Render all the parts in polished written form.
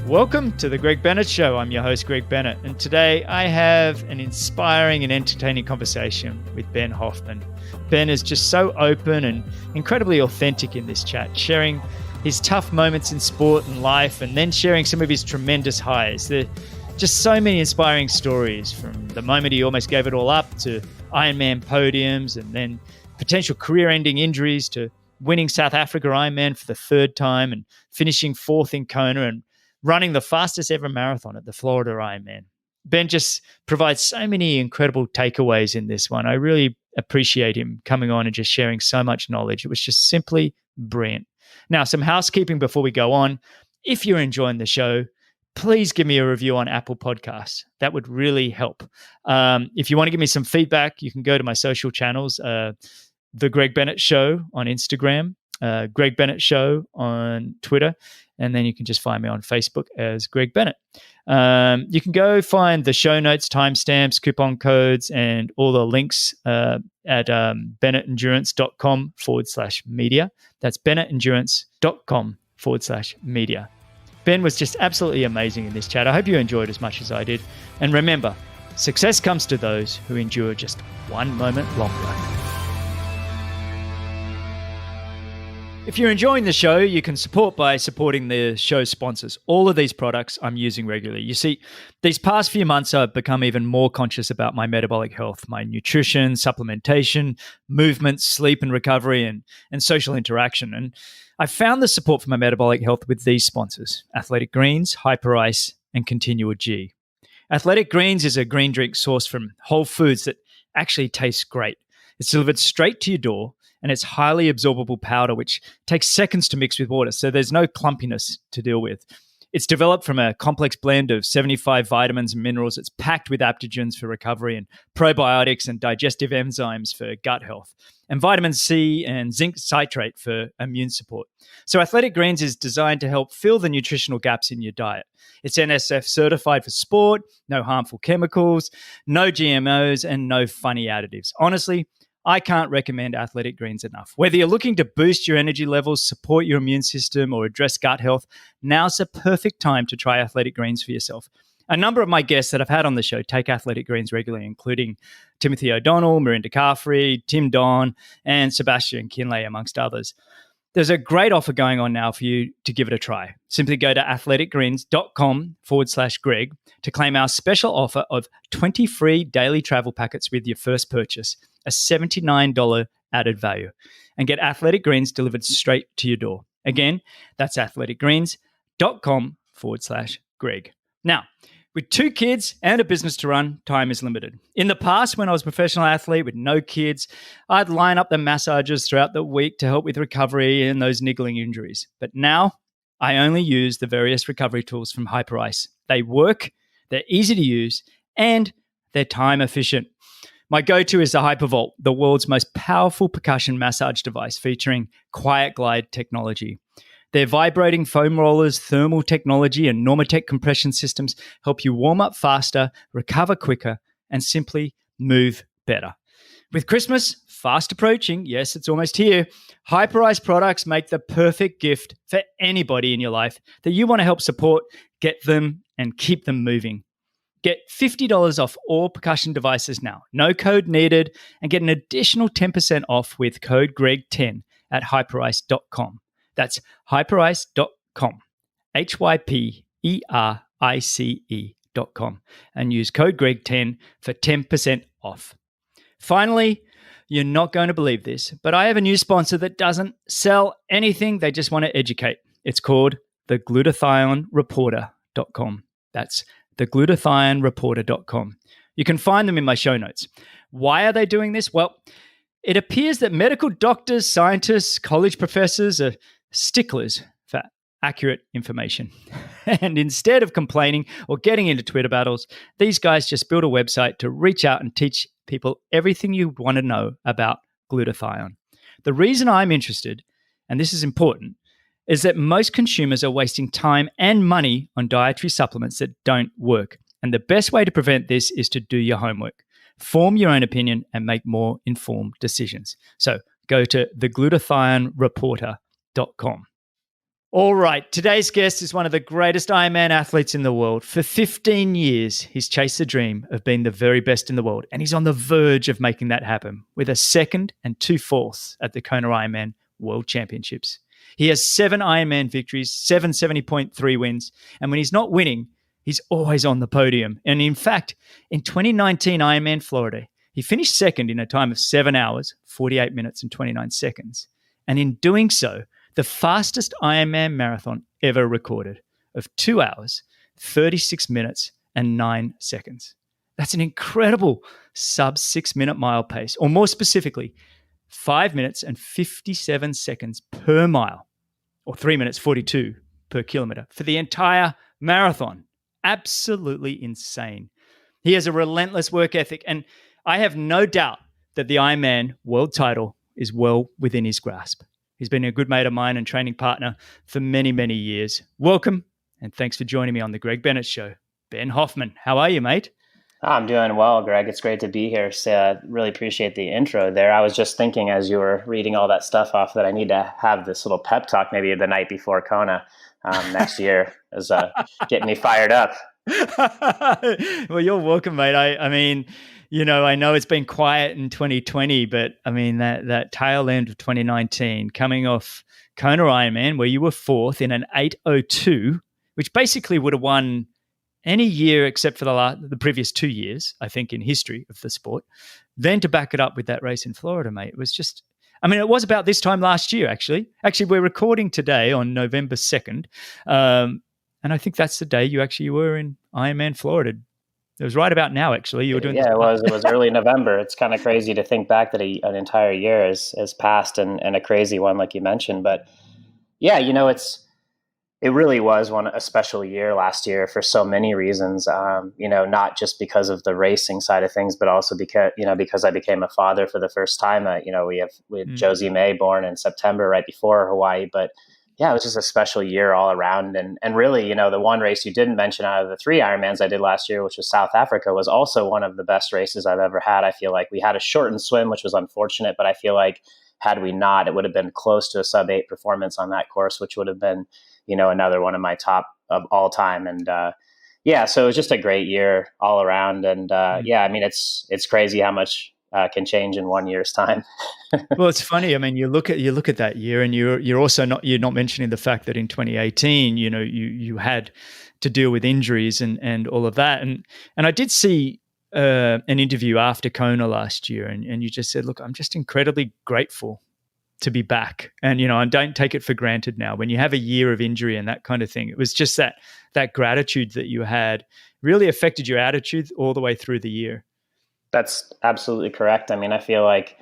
Welcome to the Greg Bennett Show. I'm your host, Greg Bennett, and today I have an inspiring and entertaining conversation with Ben Hoffman. Ben is just so open and incredibly authentic in this chat, sharing his tough moments in sport and life, and then sharing some of his tremendous highs. There are just so many inspiring stories, from the moment he almost gave it all up to Ironman podiums, and then potential career-ending injuries, to winning South African Ironman for the third time and finishing fourth in Kona and running the fastest ever marathon at the Florida Ironman. Ben just provides so many incredible takeaways in this one. I really appreciate him coming on and just sharing so much knowledge. It was just simply brilliant. Now, some housekeeping before we go on. If you're enjoying the show, please give me a review on Apple Podcasts. That would really help. If you want to give me some feedback, you can go to my social channels, The Greg Bennett Show on Instagram, Greg Bennett Show on Twitter, and then you can just find me on Facebook as Greg Bennett. You can go find the show notes, timestamps, coupon codes, and all the links at bennettendurance.com/media. That's bennettendurance.com/media. Ben was just absolutely amazing in this chat. I hope you enjoyed as much as I did. And remember, success comes to those who endure just one moment longer. If you're enjoying the show, you can support by supporting the show's sponsors. All of these products I'm using regularly. You see, these past few months, I've become even more conscious about my metabolic health, my nutrition, supplementation, movement, sleep and recovery, and social interaction. And I found the support for my metabolic health with these sponsors: Athletic Greens, Hyper Ice, and Continua G. Athletic Greens is a green drink sourced from whole foods that actually tastes great. It's delivered straight to your door, and it's highly absorbable powder, which takes seconds to mix with water, so there's no clumpiness to deal with. It's developed from a complex blend of 75 vitamins and minerals. It's packed with adaptogens for recovery and probiotics and digestive enzymes for gut health, and vitamin C and zinc citrate for immune support. So Athletic Greens is designed to help fill the nutritional gaps in your diet. It's NSF certified for sport, no harmful chemicals, no GMOs, and no funny additives. Honestly, I can't recommend Athletic Greens enough. Whether you're looking to boost your energy levels, support your immune system, or address gut health, now's the perfect time to try Athletic Greens for yourself. A number of my guests that I've had on the show take Athletic Greens regularly, including Timothy O'Donnell, Mirinda Carfrey, Tim Don, and Sebastian Kinley, amongst others. There's a great offer going on now for you to give it a try. Simply go to athleticgreens.com/Greg to claim our special offer of 20 free daily travel packets with your first purchase, a $79 added value, and get Athletic Greens delivered straight to your door. Again, that's athleticgreens.com/Greg. Now, with 2 kids and a business to run, time is limited. In the past, when I was a professional athlete with no kids, I'd line up the massages throughout the week to help with recovery and those niggling injuries. But now, I only use the various recovery tools from Hyper Ice. They work, they're easy to use, and they're time efficient. My go-to is the Hypervolt, the world's most powerful percussion massage device featuring Quiet Glide technology. Their vibrating foam rollers, thermal technology, and Normatec compression systems help you warm up faster, recover quicker, and simply move better. With Christmas fast approaching, yes, it's almost here, Hyper Ice products make the perfect gift for anybody in your life that you want to help support, get them, and keep them moving. Get $50 off all percussion devices now. No code needed, and get an additional 10% off with code GREG10 at hyperice.com. That's hyperice.com, HYPERICE.com, and use code GREG10 for 10% off. Finally, you're not going to believe this, but I have a new sponsor that doesn't sell anything. They just want to educate. It's called theglutathionreporter.com. That's theglutathionreporter.com. You can find them in my show notes. Why are they doing this? Well, it appears that medical doctors, scientists, college professors are sticklers for accurate information. And instead of complaining or getting into Twitter battles, these guys just build a website to reach out and teach people everything you want to know about glutathione. The reason I'm interested, and this is important, is that most consumers are wasting time and money on dietary supplements that don't work. And the best way to prevent this is to do your homework, form your own opinion, and make more informed decisions. So go to theglutathionreporter.com. All right. Today's guest is one of the greatest Ironman athletes in the world. For 15 years, he's chased the dream of being the very best in the world, and he's on the verge of making that happen with a second and 2/4 at the Kona Ironman World Championships. He has 7 Ironman victories, 7 70.3 wins, and when he's not winning, he's always on the podium. And in fact, in 2019 Ironman Florida, he finished second in a time of 7 hours, 48 minutes and 29 seconds. And in doing so, the fastest Ironman marathon ever recorded of 2 hours, 36 minutes and 9 seconds. That's an incredible sub 6-minute mile pace, or more specifically, 5 minutes and 57 seconds per mile, or 3 minutes 42 per kilometer for the entire marathon. Absolutely insane. He has a relentless work ethic, and I have no doubt that the Ironman world title is well within his grasp. He's been a good mate of mine and training partner for many, many years. Welcome, and thanks for joining me on the Greg Bennett Show. Ben Hoffman, how are you, mate? I'm doing well, Greg. It's great to be here. So, really appreciate the intro there. I was just thinking as you were reading all that stuff off that I need to have this little pep talk maybe the night before Kona next year as getting me fired up. Well, you're welcome, mate. I mean, I know it's been quiet in 2020, but I mean, that tail end of 2019, coming off Kona Ironman, where you were 4th in an 8:02, which basically would have won any year except for the previous 2 years, I think, in history of the sport. Then to back it up with that race in Florida, mate, it was just, I mean, it was about this time last year, actually. Actually, we're recording today on November 2nd. And I think that's the day you were in Ironman Florida. It was right about now, actually. You were doing it was early November. It's kind of crazy to think back that an entire year has passed and a crazy one, like you mentioned. But yeah, it really was a special year last year for so many reasons. Not just because of the racing side of things, but also because I became a father for the first time. We had Josie May born in September, right before Hawaii. But yeah, it was just a special year all around. And really, the one race you didn't mention out of the 3 Ironmans I did last year, which was South Africa, was also one of the best races I've ever had. I feel like we had a shortened swim, which was unfortunate, but I feel like had we not, it would have been close to a sub 8 performance on that course, which would have been, another one of my top of all time. And so it was just a great year all around. And I mean, it's crazy how much can change in 1 year's time. Well, it's funny. I mean, you look at that year, and you're also not mentioning the fact that in 2018, you had to deal with injuries and all of that. And I did see an interview after Kona last year, and you just said, "Look, I'm just incredibly grateful to be back, and I don't take it for granted now." When you have a year of injury and that kind of thing, it was just that gratitude that you had really affected your attitude all the way through the year. That's absolutely correct. I mean, I feel like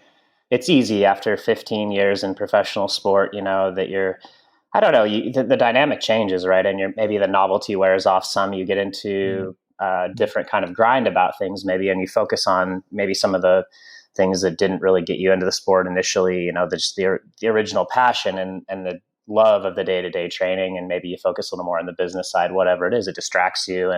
it's easy after 15 years in professional sport, that I don't know, the dynamic changes, right? And maybe the novelty wears off some, you get into a different kind of grind about things maybe, and you focus on maybe some of the things that didn't really get you into the sport initially, just the original passion and the love of the day-to-day training. And maybe you focus a little more on the business side, whatever it is, it distracts you.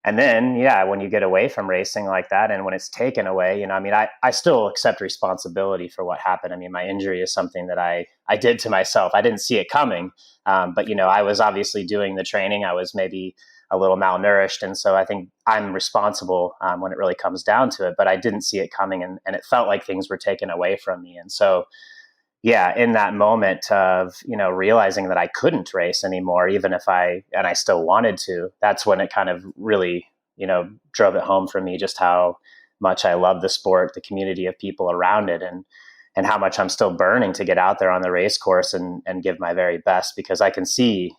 And then, when you get away from racing like that, and when it's taken away, I mean, I still accept responsibility for what happened. I mean, my injury is something that I did to myself. I didn't see it coming. But, I was obviously doing the training. I was maybe a little malnourished. And so I think I'm responsible when it really comes down to it, but I didn't see it coming, and it felt like things were taken away from me. And so, in that moment of, realizing that I couldn't race anymore, even if I still wanted to, that's when it kind of really, drove it home for me, just how much I love the sport, the community of people around it, and how much I'm still burning to get out there on the race course and give my very best, because I can see,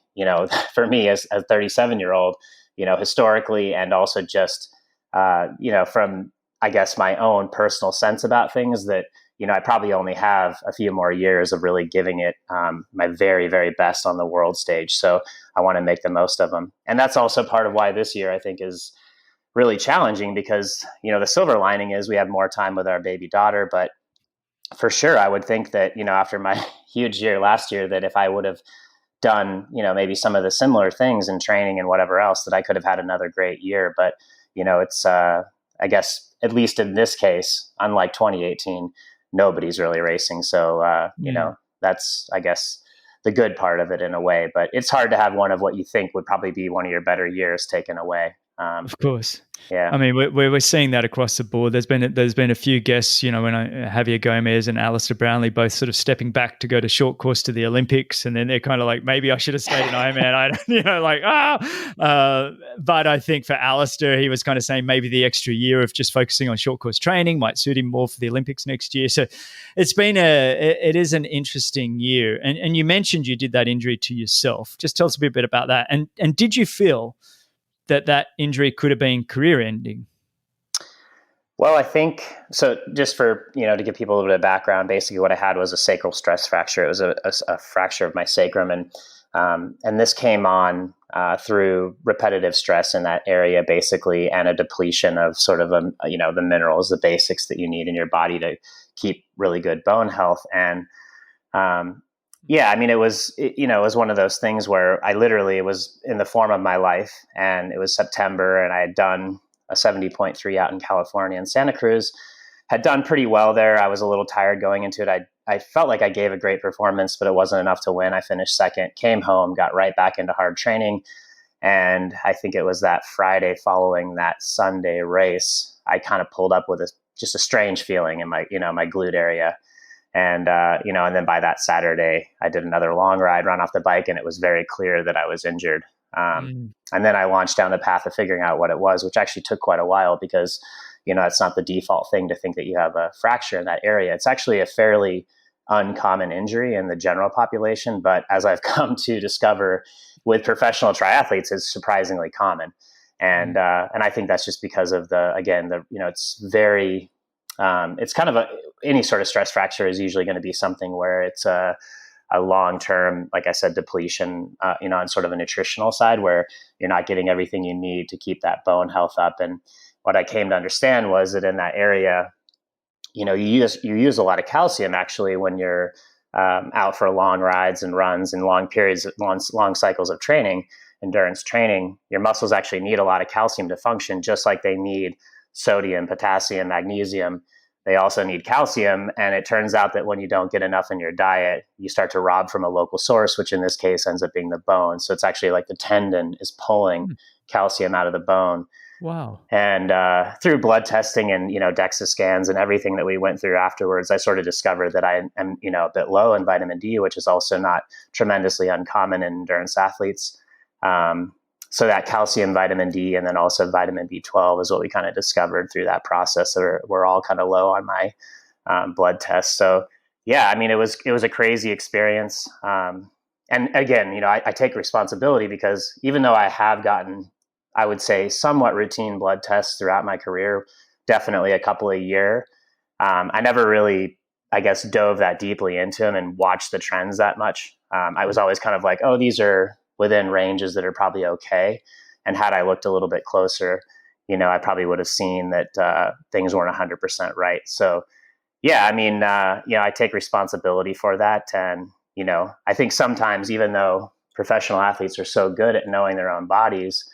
for me as a 37-year-old, historically, and also just, from, I guess, my own personal sense about things, that I probably only have a few more years of really giving it my very, very best on the world stage. So I want to make the most of them. And that's also part of why this year I think is really challenging, because, the silver lining is we have more time with our baby daughter. But for sure, I would think that, after my huge year last year, that if I would have done, maybe some of the similar things in training and whatever else, that I could have had another great year. But, it's, I guess, at least in this case, unlike 2018, nobody's really racing. So, that's, I guess, the good part of it in a way. But it's hard to have one of what you think would probably be one of your better years taken away. Of course. Yeah. I mean, we're seeing that across the board. There's been a few guests, when Javier Gomez and Alistair Brownlee both sort of stepping back to go to short course to the Olympics, and then they're kind of like, maybe I should have stayed in Ironman. But I think for Alistair, he was kind of saying maybe the extra year of just focusing on short course training might suit him more for the Olympics next year. So it is an interesting year. And you mentioned you did that injury to yourself. Just tell us a bit about that. And did you feel that injury could have been career ending? Well, I think so. Just for, to give people a little bit of background, basically what I had was a sacral stress fracture. It was a fracture of my sacrum. And this came on through repetitive stress in that area, basically, and a depletion of sort of, the minerals, the basics that you need in your body to keep really good bone health. And, it was one of those things where it was in the form of my life, and it was September, and I had done a 70.3 out in California, and Santa Cruz had done pretty well there. I was a little tired going into it. I felt like I gave a great performance, but it wasn't enough to win. I finished second, came home, got right back into hard training. And I think it was that Friday following that Sunday race, I kind of pulled up with just a strange feeling in my glute area. And, and then by that Saturday, I did another long ride, run off the bike, and it was very clear that I was injured. And then I launched down the path of figuring out what it was, which actually took quite a while because, it's not the default thing to think that you have a fracture in that area. It's actually a fairly uncommon injury in the general population. But as I've come to discover with professional triathletes, it's surprisingly common. And I think that's just because of it's very, it's kind of any sort of stress fracture is usually going to be something where it's a long-term, like I said, depletion, on sort of a nutritional side where you're not getting everything you need to keep that bone health up. And what I came to understand was that in that area, you use a lot of calcium actually when you're out for long rides and runs and long periods, long cycles of training, endurance training. Your muscles actually need a lot of calcium to function, just like they need sodium, potassium, magnesium. They also need calcium. And it turns out that when you don't get enough in your diet, you start to rob from a local source, which in this case ends up being the bone. So it's actually like the tendon is pulling calcium out of the bone. Wow. And through blood testing and, DEXA scans and everything that we went through afterwards, I sort of discovered that I am, a bit low in vitamin D, which is also not tremendously uncommon in endurance athletes. So that calcium, vitamin D, and then also vitamin B12 is what we kind of discovered through that process. So we're all kind of low on my blood tests. So it was a crazy experience. And again, I take responsibility because even though I have gotten, I would say, somewhat routine blood tests throughout my career, definitely a couple a year, I never really, I guess, dove that deeply into them and watched the trends that much. I was always kind of like, oh, these are within ranges that are probably okay. And had I looked a little bit closer, I probably would have seen that things weren't 100% right. So, I take responsibility for that. And, I think sometimes, even though professional athletes are so good at knowing their own bodies,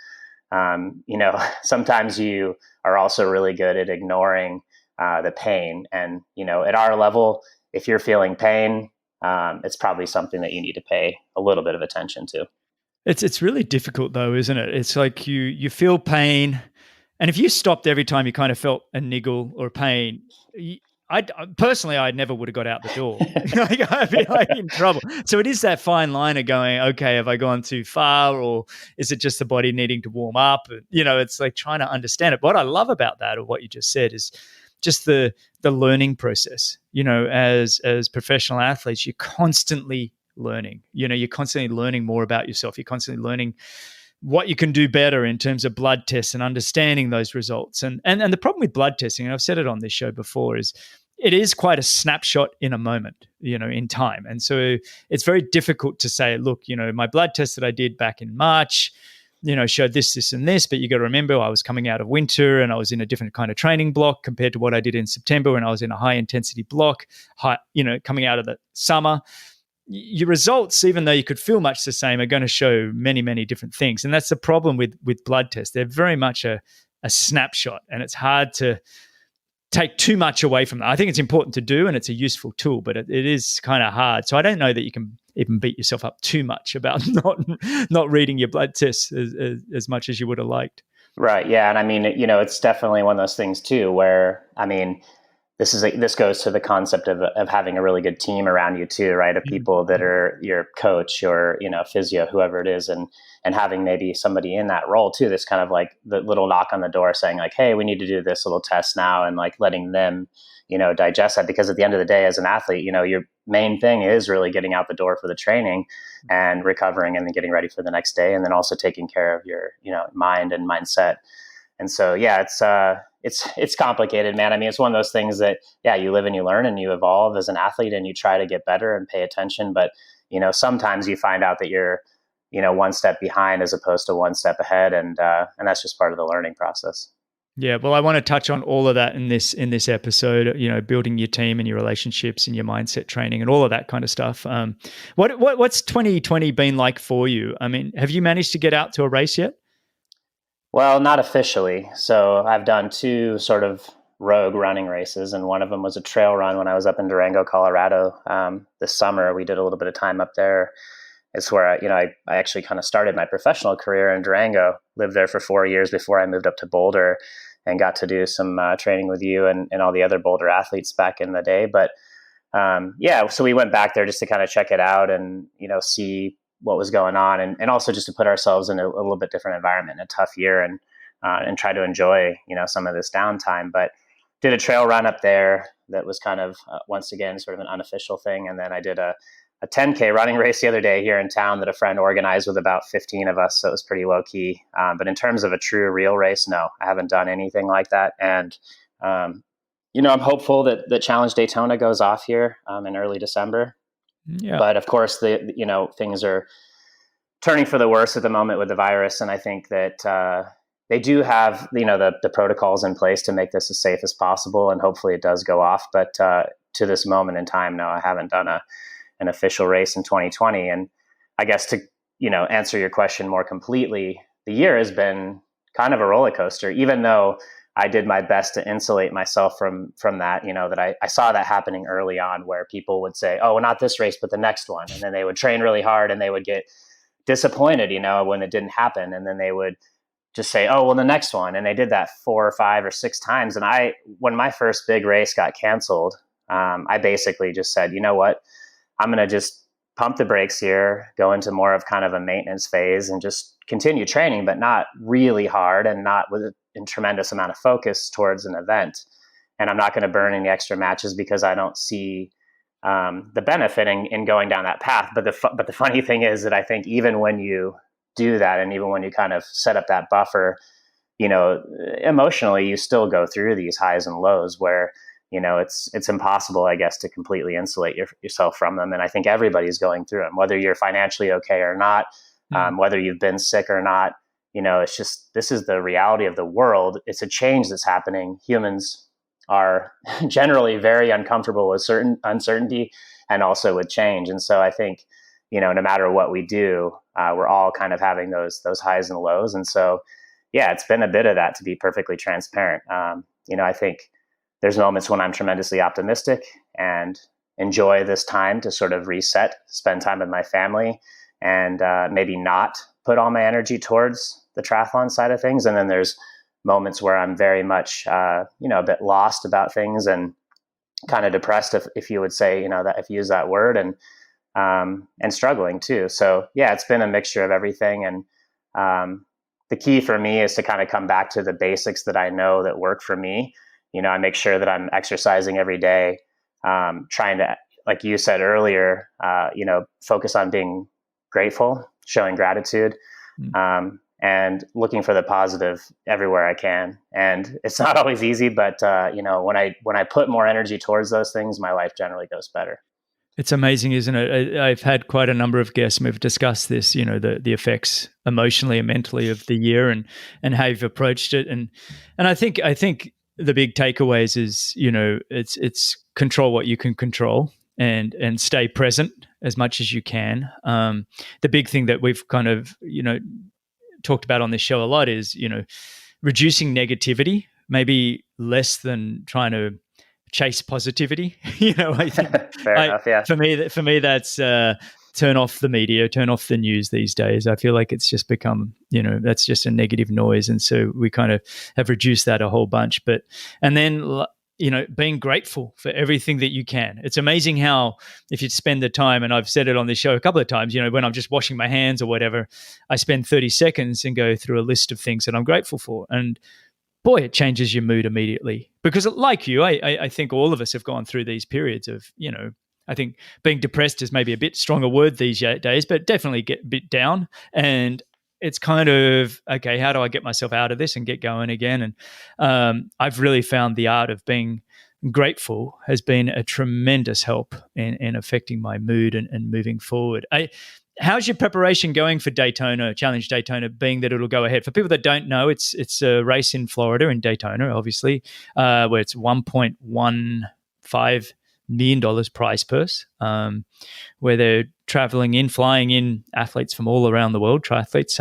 sometimes you are also really good at ignoring the pain. And, at our level, if you're feeling pain, it's probably something that you need to pay a little bit of attention to. It's really difficult though, isn't it? It's like you feel pain, and if you stopped every time you kind of felt a niggle or pain, I never would have got out the door. I'd be like in trouble. So it is that fine line of going, okay, have I gone too far, or is it just the body needing to warm up? It's like trying to understand it. What I love about that, or what you just said, is just the learning process. As professional athletes, you're constantly learning. You're constantly learning more about yourself. You're constantly learning what you can do better in terms of blood tests and understanding those results. And the problem with blood testing, and I've said it on this show before, is it is quite a snapshot in a moment, in time. And so it's very difficult to say, look, my blood test that I did back in March, showed this, this, and this. But you got to remember, I was coming out of winter and I was in a different kind of training block compared to what I did in September when I was in a high intensity block, coming out of the summer. Your results, even though you could feel much the same, are going to show many, many different things. And that's the problem with blood tests. They're very much a snapshot, and it's hard to take too much away from that. I think it's important to do, and it's a useful tool, but it is kind of hard. So I don't know that you can even beat yourself up too much about not reading your blood tests as much as you would have liked. Right. Yeah. And I mean, it's definitely one of those things too, where, I mean, this goes to the concept of having a really good team around you too, right? Of people that are your coach or, physio, whoever it is, and having maybe somebody in that role too, that's kind of like the little knock on the door saying like, hey, we need to do this little test now, and like letting them, digest that. Because at the end of the day, as an athlete, your main thing is really getting out the door for the training and recovering and then getting ready for the next day. And then also taking care of your, mind and mindset. And so, yeah, it's complicated, man. I mean, it's one of those things that, yeah, you live and you learn and you evolve as an athlete and you try to get better and pay attention. But, sometimes you find out that you're, one step behind as opposed to one step ahead. And that's just part of the learning process. Yeah, well, I want to touch on all of that in this episode. Building your team and your relationships and your mindset training and all of that kind of stuff. What's 2020 been like for you? I mean, have you managed to get out to a race yet? Well, not officially. So I've done 2 sort of rogue running races, and one of them was a trail run when I was up in Durango, Colorado. This summer, we did a little bit of time up there. It's where I actually kind of started my professional career in Durango. Lived there for 4 years before I moved up to Boulder, and got to do some training with you and all the other Boulder athletes back in the day. But so we went back there just to kind of check it out and see what was going on, and also just to put ourselves in a little bit different environment in a tough year, and try to enjoy some of this downtime. But did a trail run up there that was kind of once again sort of an unofficial thing, and then I did a 10K running race the other day here in town that a friend organized with about 15 of us, so it was pretty low key. But in terms of a true real race, no, I haven't done anything like that. And I'm hopeful that Challenge Daytona goes off here in early December. Yeah. But of course, things are turning for the worse at the moment with the virus, and I think that they do have the protocols in place to make this as safe as possible, and hopefully it does go off. But to this moment in time, no, I haven't done an official race in 2020. And I guess to answer your question more completely, the year has been kind of a roller coaster, even though I did my best to insulate myself from that, that I saw that happening early on, where people would say, oh, well, not this race, but the next one. And then they would train really hard and they would get disappointed, when it didn't happen. And then they would just say, oh, well, the next one. And they did that 4 or 5 or 6 times. And when my first big race got canceled, I basically just said, you know what, I'm going to just pump the brakes here, go into more of kind of a maintenance phase and just continue training, but not really hard and not with a tremendous amount of focus towards an event. And I'm not going to burn any extra matches because I don't see the benefit in going down that path. But the funny thing is that I think even when you do that, and even when you kind of set up that buffer, emotionally, you still go through these highs and lows where, it's impossible, I guess, to completely insulate yourself from them. And I think everybody's going through them, whether you're financially okay or not, whether you've been sick or not. It's just, this is the reality of the world. It's a change that's happening. Humans are generally very uncomfortable with certain uncertainty and also with change. And so I think, no matter what we do, we're all kind of having those highs and lows. And so, yeah, it's been a bit of that, to be perfectly transparent. I think there's moments when I'm tremendously optimistic and enjoy this time to sort of reset, spend time with my family, and maybe not put all my energy towards the triathlon side of things. And then there's moments where I'm very much, a bit lost about things and kind of depressed, if you would say, that if you use that word, and struggling too. So yeah, it's been a mixture of everything. And the key for me is to kind of come back to the basics that I know that work for me. I make sure that I'm exercising every day, trying to, like you said earlier, focus on being grateful, showing gratitude, and looking for the positive everywhere I can. And it's not always easy, but when I put more energy towards those things, my life generally goes better. It's amazing, isn't it? I've had quite a number of guests and we've discussed this, the effects emotionally and mentally of the year and how you've approached it. And I think the big takeaways is, it's control what you can control and stay present as much as you can. The big thing that we've kind of, talked about on this show a lot is, reducing negativity maybe less than trying to chase positivity. I think Fair enough. Yeah. for me, that's turn off the media, turn off the news these days. I feel like it's just become, that's just a negative noise. And so we kind of have reduced that a whole bunch. And then, being grateful for everything that you can. It's amazing how, if you spend the time, and I've said it on this show a couple of times, when I'm just washing my hands or whatever, I spend 30 seconds and go through a list of things that I'm grateful for. And boy, it changes your mood immediately. Because like you, I think all of us have gone through these periods of, I think being depressed is maybe a bit stronger word these days, but definitely get a bit down. And it's kind of, okay, how do I get myself out of this and get going again? And I've really found the art of being grateful has been a tremendous help in affecting my mood and moving forward. How's your preparation going for Daytona, Challenge Daytona, being that it'll go ahead? For people that don't know, it's a race in Florida, in Daytona, obviously, where it's $1.15 million prize purse, where they're flying in athletes from all around the world, triathletes,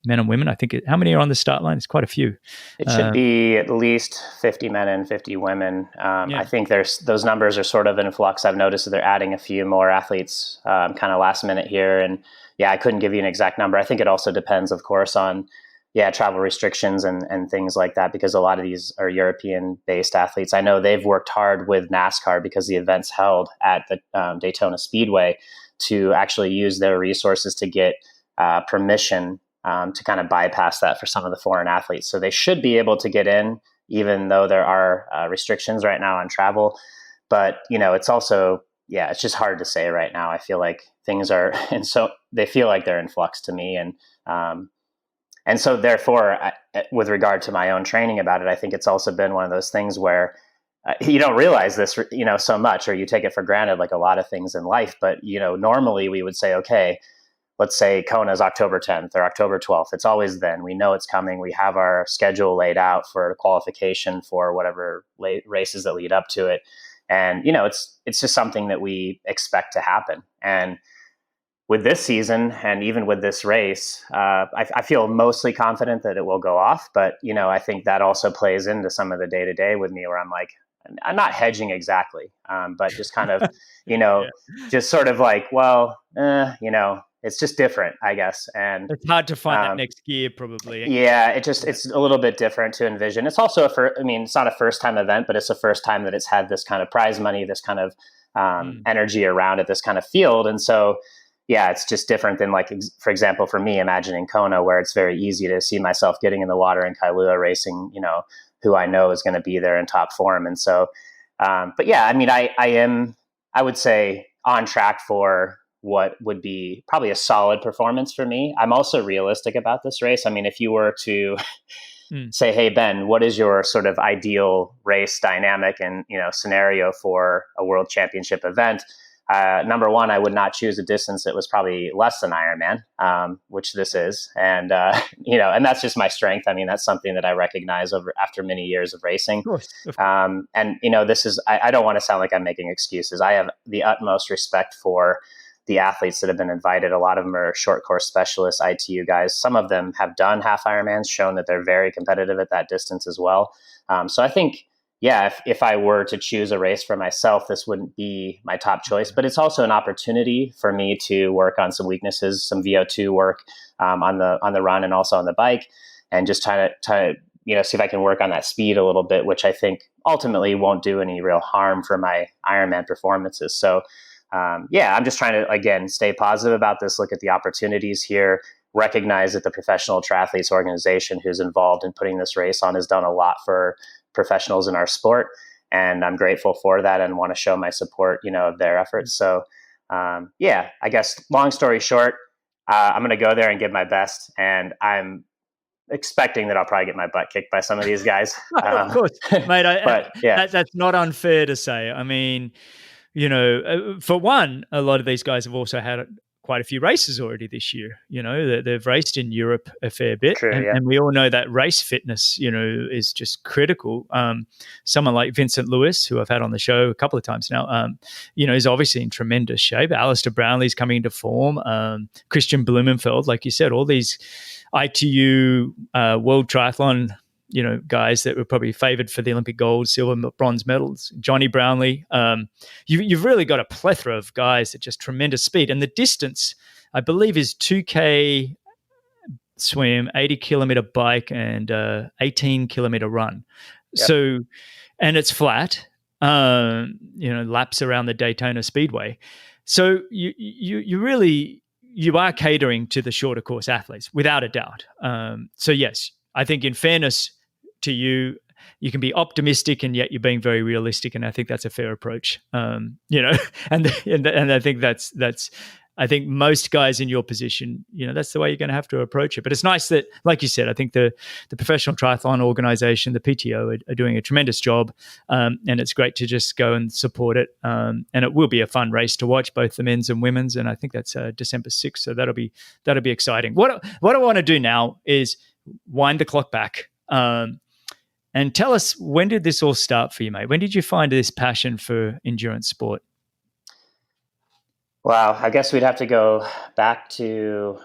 men and women. I think, how many are on the start line? It's quite a few. It should be at least 50 men and 50 women. I think those numbers are sort of in flux. I've noticed that they're adding a few more athletes kind of last minute here. And I couldn't give you an exact number. I think it also depends, of course, on travel restrictions and things like that, because a lot of these are European-based athletes. I know they've worked hard with NASCAR, because the event's held at the Daytona Speedway, to actually use their resources to get permission to kind of bypass that for some of the foreign athletes. So they should be able to get in, even though there are restrictions right now on travel. But, it's also, it's just hard to say right now. I feel like things are, and so they feel like they're in flux to me. And so therefore, with regard to my own training about it, I think it's also been one of those things where you don't realize this, so much, or you take it for granted, like a lot of things in life. But, normally we would say, okay, let's say Kona is October 10th or October 12th. It's always then. We know it's coming. We have our schedule laid out for qualification for whatever races that lead up to it. And, it's just something that we expect to happen. And with this season, and even with this race, I feel mostly confident that it will go off. But, I think that also plays into some of the day-to-day with me, where I'm like, I'm not hedging exactly, but just kind of, just sort of like, well, it's just different, I guess. And it's hard to find that next gear, probably. Yeah, it's a little bit different to envision. It's also it's not a first-time event, but it's the first time that it's had this kind of prize money, this kind of energy around it, this kind of field. And so, it's just different than, like, for example, for me, imagining Kona, where it's very easy to see myself getting in the water in Kailua racing, who I know is going to be there in top form. And so, but I would say on track for what would be probably a solid performance for me. I'm also realistic about this race. I mean, if you were to say, hey, Ben, what is your sort of ideal race dynamic and, scenario for a world championship event? Number one, I would not choose a distance that was probably less than Ironman, which this is. And, and that's just my strength. I mean, that's something that I recognize after many years of racing. Of course. And, this is, I don't want to sound like I'm making excuses. I have the utmost respect for the athletes that have been invited. A lot of them are short course specialists, ITU guys. Some of them have done half Ironmans, shown that they're very competitive at that distance as well. So I think, if I were to choose a race for myself, this wouldn't be my top choice, but it's also an opportunity for me to work on some weaknesses, some VO2 work on the run and also on the bike, and just try to see if I can work on that speed a little bit, which I think ultimately won't do any real harm for my Ironman performances. So I'm just trying to, again, stay positive about this, look at the opportunities here, recognize that the Professional Triathletes Organization, who's involved in putting this race on, has done a lot for professionals in our sport. And I'm grateful for that and want to show my support, of their efforts. So, I guess long story short, I'm going to go there and give my best. And I'm expecting that I'll probably get my butt kicked by some of these guys. Of course, mate. That's not unfair to say. I mean, for one, a lot of these guys have also had quite a few races already this year. They've raced in Europe a fair bit. True, and we all know that race fitness, is just critical. Someone like Vincent Lewis, who I've had on the show a couple of times now, is obviously in tremendous shape. Alistair Brownlee's coming into form. Christian Blumenfeld, like you said, all these ITU World Triathlon guys that were probably favored for the Olympic gold, silver, bronze medals. Johnny Brownlee. You've really got a plethora of guys at just tremendous speed. And the distance, I believe, is 2K swim, 80-kilometer bike, and 18-kilometer run. Yep. So, and it's flat, laps around the Daytona Speedway. So you really are catering to the shorter course athletes, without a doubt. So yes, I think in fairness to you, you can be optimistic and yet you're being very realistic, and I think that's a fair approach. And I think that's. I think most guys in your position, that's the way you're going to have to approach it. But it's nice that, like you said, I think the Professional Triathlon Organization, the PTO, are doing a tremendous job, and it's great to just go and support it. And it will be a fun race to watch, both the men's and women's. And I think that's December 6th, so that'll be exciting. What I want to do now is wind the clock back, and tell us, when did this all start for you, mate? When did you find this passion for endurance sport? Wow, I guess we'd have to go back to,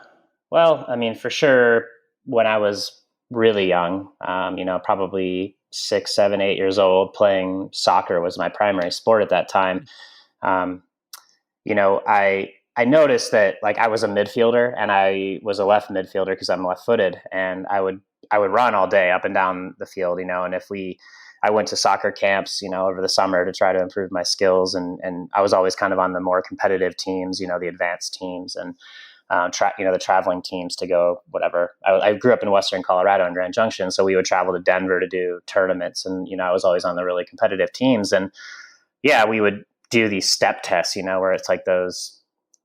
for sure, when I was really young, probably 6, 7, 8 years old, playing soccer was my primary sport at that time. I noticed that, like, I was a midfielder, and I was a left midfielder because I'm left-footed, and I would run all day up and down the field, and I went to soccer camps, over the summer to try to improve my skills. And I was always kind of on the more competitive teams, the advanced teams, and the traveling teams to go whatever. I grew up in Western Colorado in Grand Junction, so we would travel to Denver to do tournaments. And, I was always on the really competitive teams. And yeah, we would do these step tests, where it's like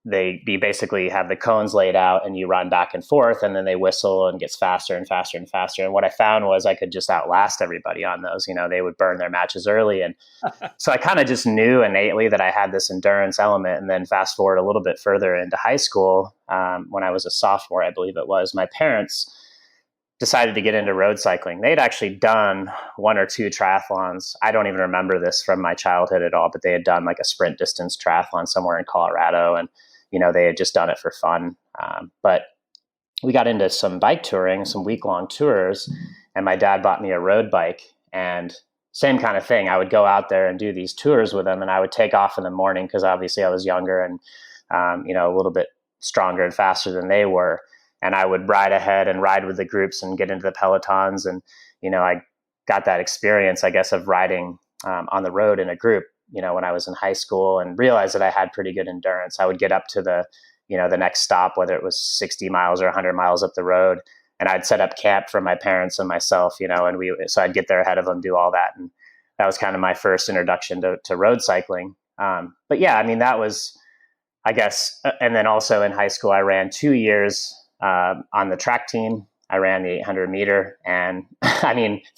you basically have the cones laid out and you run back and forth, and then they whistle and it gets faster and faster and faster. And what I found was I could just outlast everybody on those. They would burn their matches early. And so I kind of just knew innately that I had this endurance element. And then fast forward a little bit further into high school, when I was a sophomore, I believe it was, my parents decided to get into road cycling. They'd actually done 1 or 2 triathlons. I don't even remember this from my childhood at all, but they had done like a sprint distance triathlon somewhere in Colorado. And they had just done it for fun. But we got into some bike touring, some week-long tours, and my dad bought me a road bike. And same kind of thing. I would go out there and do these tours with him, and I would take off in the morning because obviously I was younger and, a little bit stronger and faster than they were. And I would ride ahead and ride with the groups and get into the pelotons. And, I got that experience, I guess, of riding on the road in a group, when I was in high school, and realized that I had pretty good endurance. I would get up to the next stop, whether it was 60 miles or 100 miles up the road, and I'd set up camp for my parents and myself, so I'd get there ahead of them, do all that. And that was kind of my first introduction to road cycling. But yeah, that was, I guess, and then also in high school, I ran 2 years on the track team. I ran the 800 meter. And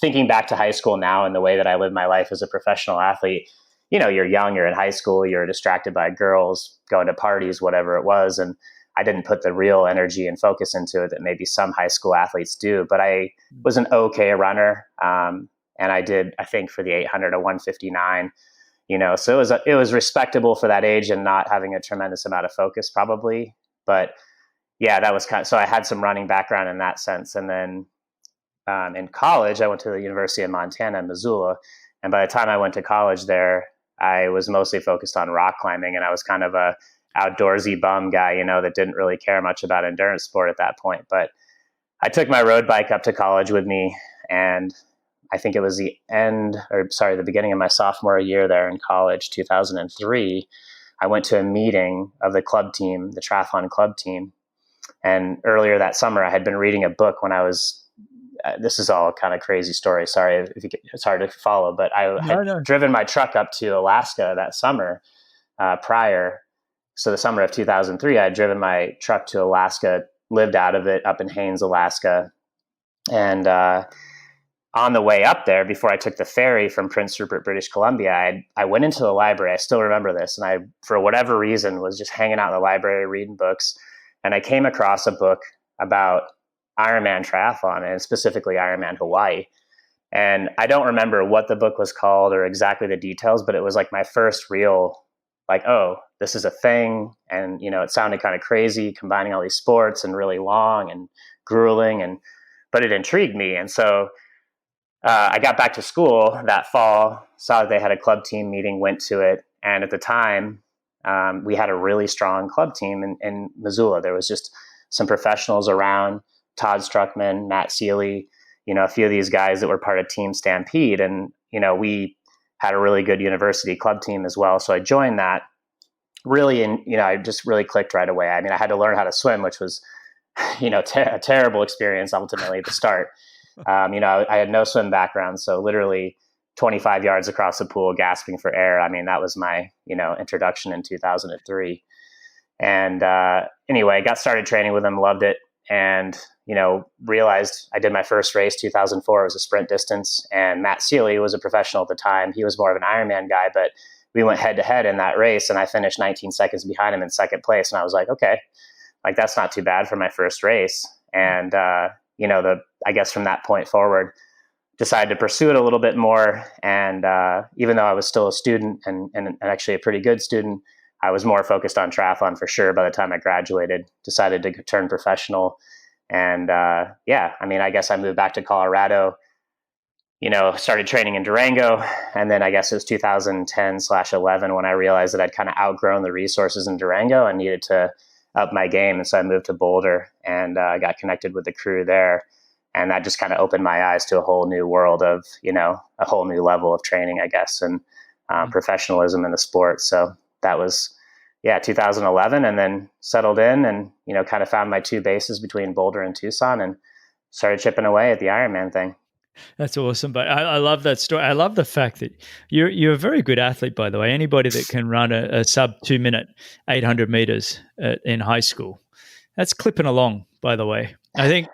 thinking back to high school now and the way that I lived my life as a professional athlete, you're young, you're in high school, you're distracted by girls, going to parties, whatever it was. And I didn't put the real energy and focus into it that maybe some high school athletes do. But I was an okay runner. And I did, I think, for the 800, a 159, so it was respectable for that age and not having a tremendous amount of focus probably. But yeah, that was so I had some running background in that sense. And then in college, I went to the University of Montana in Missoula. And by the time I went to college there, I was mostly focused on rock climbing, and I was kind of a outdoorsy bum guy, that didn't really care much about endurance sport at that point. But I took my road bike up to college with me, and I think it was the beginning of my sophomore year there in college, 2003. I went to a meeting of the club team, the triathlon club team. And earlier that summer, I had been reading a book when I was this is all kind of crazy story. Sorry if it's hard to follow, but I had driven my truck up to Alaska that summer prior. So the summer of 2003, I had driven my truck to Alaska, lived out of it up in Haines, Alaska. And on the way up there, before I took the ferry from Prince Rupert, British Columbia, I went into the library. I still remember this. And I, for whatever reason, was just hanging out in the library, reading books. And I came across a book about Ironman triathlon, and specifically Ironman Hawaii. And I don't remember what the book was called or exactly the details, but it was like my first real, like, oh, this is a thing. And, it sounded kind of crazy, combining all these sports and really long and grueling, but it intrigued me. And so I got back to school that fall, saw that they had a club team meeting, went to it. And at the time, we had a really strong club team in Missoula. There was just some professionals around, Todd Struckman, Matt Seeley, a few of these guys that were part of Team Stampede. And, we had a really good university club team as well. So I joined that really, and, I just really clicked right away. I mean, I had to learn how to swim, which was, a terrible experience ultimately at the start. I had no swim background. So literally 25 yards across the pool, gasping for air. I mean, that was my, introduction in 2003. And anyway, got started training with them, loved it. And, realized I did my first race, 2004. It was a sprint distance. And Matt Seeley was a professional at the time. He was more of an Ironman guy, but we went head to head in that race. And I finished 19 seconds behind him in second place. And I was like, okay, like that's not too bad for my first race. And, I guess from that point forward, decided to pursue it a little bit more. And even though I was still a student and actually a pretty good student, I was more focused on triathlon for sure. By the time I graduated, decided to turn professional. And I guess I moved back to Colorado, started training in Durango. And then I guess it was 2010/11 when I realized that I'd kind of outgrown the resources in Durango and needed to up my game. And so I moved to Boulder and got connected with the crew there. And that just kind of opened my eyes to a whole new world of, a whole new level of training, I guess, and professionalism in the sport. So that was, 2011, and then settled in and, kind of found my two bases between Boulder and Tucson and started chipping away at the Ironman thing. That's awesome. But I love that story. I love the fact that you're a very good athlete, by the way. Anybody that can run a sub 2 minute, 800 meters in high school, that's clipping along, by the way. I think,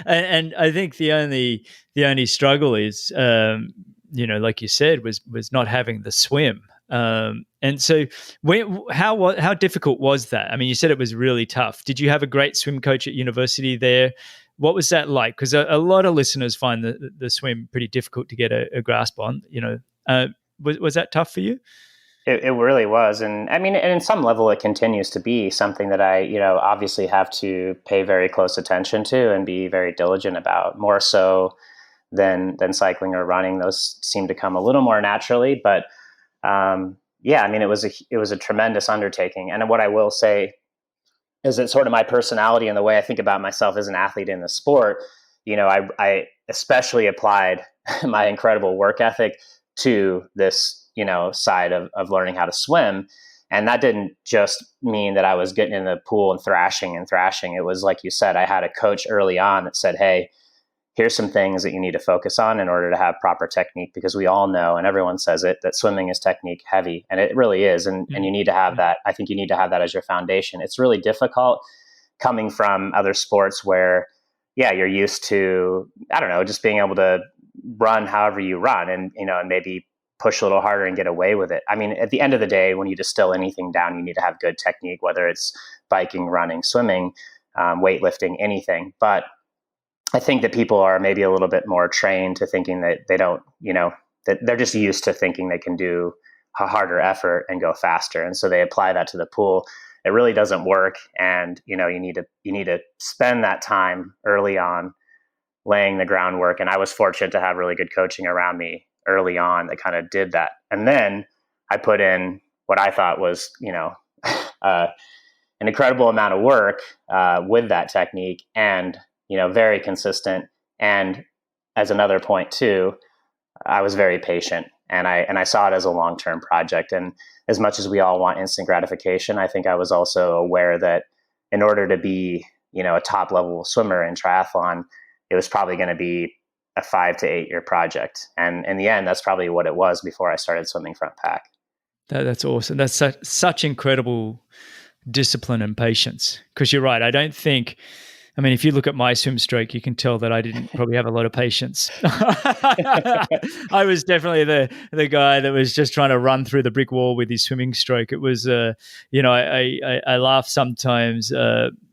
and I think the only struggle is, like you said, was not having the swim. And so how difficult was that? I mean, you said it was really tough. Did you have a great swim coach at university there? What was that like? Because a lot of listeners find the swim pretty difficult to get a grasp on. Was that tough for you? It really was. And I mean, and in some level, it continues to be something that I, obviously have to pay very close attention to and be very diligent about, more so than cycling or running. Those seem to come a little more naturally. But I mean, it was a tremendous undertaking. And what I will say is that sort of my personality and the way I think about myself as an athlete in the sport, I especially applied my incredible work ethic to this, side of learning how to swim. And that didn't just mean that I was getting in the pool and thrashing. It was, like you said, I had a coach early on that said, hey, here's some things that you need to focus on in order to have proper technique, because we all know, and everyone says it, that swimming is technique heavy, and it really is. And you need to have that. I think you need to have that as your foundation. It's really difficult coming from other sports where, you're used to, I don't know, just being able to run however you run and, and maybe push a little harder and get away with it. I mean, at the end of the day, when you distill anything down, you need to have good technique, whether it's biking, running, swimming, weightlifting, anything. But I think that people are maybe a little bit more trained to thinking that they don't, that they're just used to thinking they can do a harder effort and go faster. And so they apply that to the pool. It really doesn't work. And, you need to spend that time early on laying the groundwork. And I was fortunate to have really good coaching around me early on that kind of did that. And then I put in what I thought was, an incredible amount of work with that technique, and, very consistent. And as another point too, I was very patient, and I saw it as a long-term project. And as much as we all want instant gratification, I think I was also aware that in order to be, a top level swimmer in triathlon, it was probably going to be a 5 to 8 year project. And in the end, that's probably what it was before I started swimming front pack. That's awesome. That's such incredible discipline and patience. Because you're right. I mean, if you look at my swim stroke, you can tell that I didn't probably have a lot of patience. I was definitely the guy that was just trying to run through the brick wall with his swimming stroke. It was, I laugh sometimes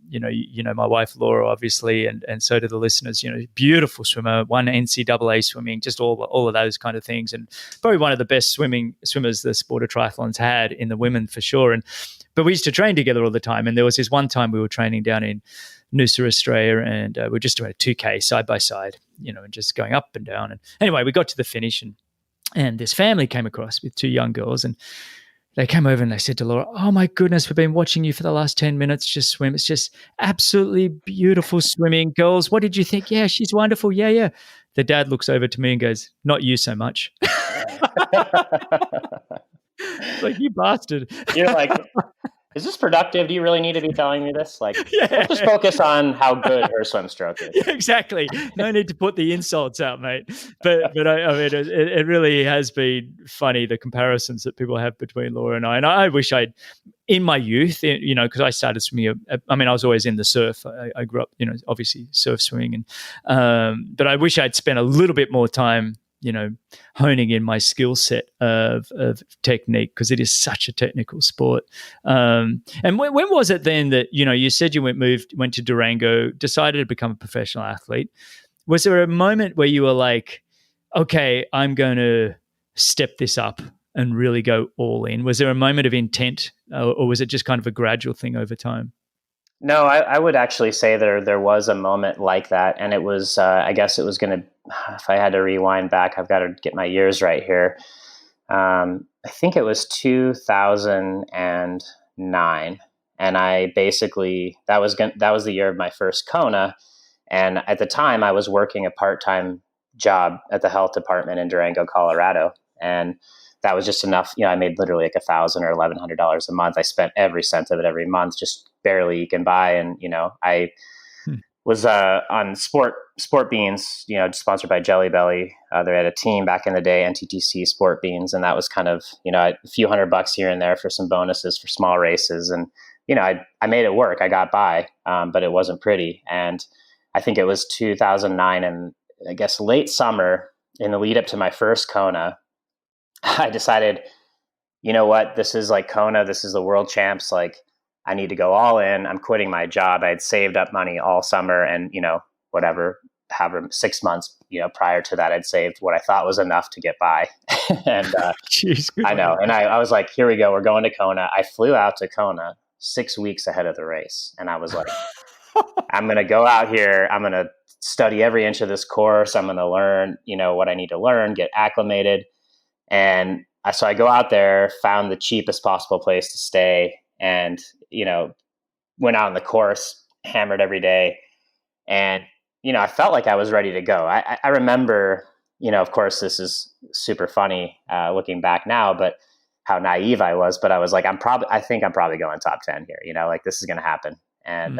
you know my wife Laura, obviously, and so do the listeners. You know, beautiful swimmer, won NCAA swimming, just all of those kind of things, and probably one of the best swimmers the sport of triathlon's had in the women for sure. But we used to train together all the time, and there was this one time we were training down in Noosa, Australia, and we were just doing a 2K side by side, you know, and just going up and down. And anyway, we got to the finish, and this family came across with two young girls, and they came over and they said to Laura, "Oh my goodness, we've been watching you for the last 10 minutes just swim. It's just absolutely beautiful swimming. Girls, what did you think?" "Yeah, she's wonderful. Yeah, yeah." The dad looks over to me and goes, "Not you so much." It's like, you bastard. You're like, is this productive? Do you really need to be telling me this? Like, Yeah. let's just focus on how good her swim stroke is. Yeah, exactly. No need to put the insults out, mate. But I mean, it really has been funny, the comparisons that people have between Laura and I. And I wish I'd, in my youth, you know, because I started swimming. I mean, I was always in the surf. I grew up, you know, obviously surf swimming, and but I wish I'd spent a little bit more time, you know, honing in my skill set of technique, because it is such a technical sport. And when was it then that, you know, you said you went to Durango, decided to become a professional athlete? Was there a moment where you were like, okay, I'm going to step this up and really go all in? Was there a moment of intent, or was it just kind of a gradual thing over time? No, I would actually say there was a moment like that, and it was I guess it was going to. If I had to rewind back, I've got to get my years right here. I think it was 2009, and I basically that was the year of my first Kona, and at the time I was working a part-time job at the health department in Durango, Colorado, and that was just enough. You know, I made literally like $1,000 or $1,100 a month. I spent every cent of it every month, just barely eking by. And, you know, I was on Sport Beans, you know, sponsored by Jelly Belly. They had a team back in the day, NTTC Sport Beans. And that was kind of, you know, a few $100 here and there for some bonuses for small races. And, you know, I made it work. I got by, but it wasn't pretty. And I think it was 2009, and I guess late summer in the lead up to my first Kona, I decided, you know what, this is like Kona, this is the world champs. Like, I need to go all in. I'm quitting my job. I had saved up money all summer, and, you know, whatever, however, 6 months, you know, prior to that, I'd saved what I thought was enough to get by. And Jeez, I know. And I was like, here we go. We're going to Kona. I flew out to Kona 6 weeks ahead of the race. And I was like, I'm going to go out here. I'm going to study every inch of this course. I'm going to learn, you know, what I need to learn, get acclimated. And so I go out there, found the cheapest possible place to stay, and, you know, went out on the course, hammered every day. And, you know, I felt like I was ready to go. I remember, you know, of course, this is super funny looking back now, but how naive I was. But I was like, I think I'm probably going top 10 here, you know, like this is going to happen. And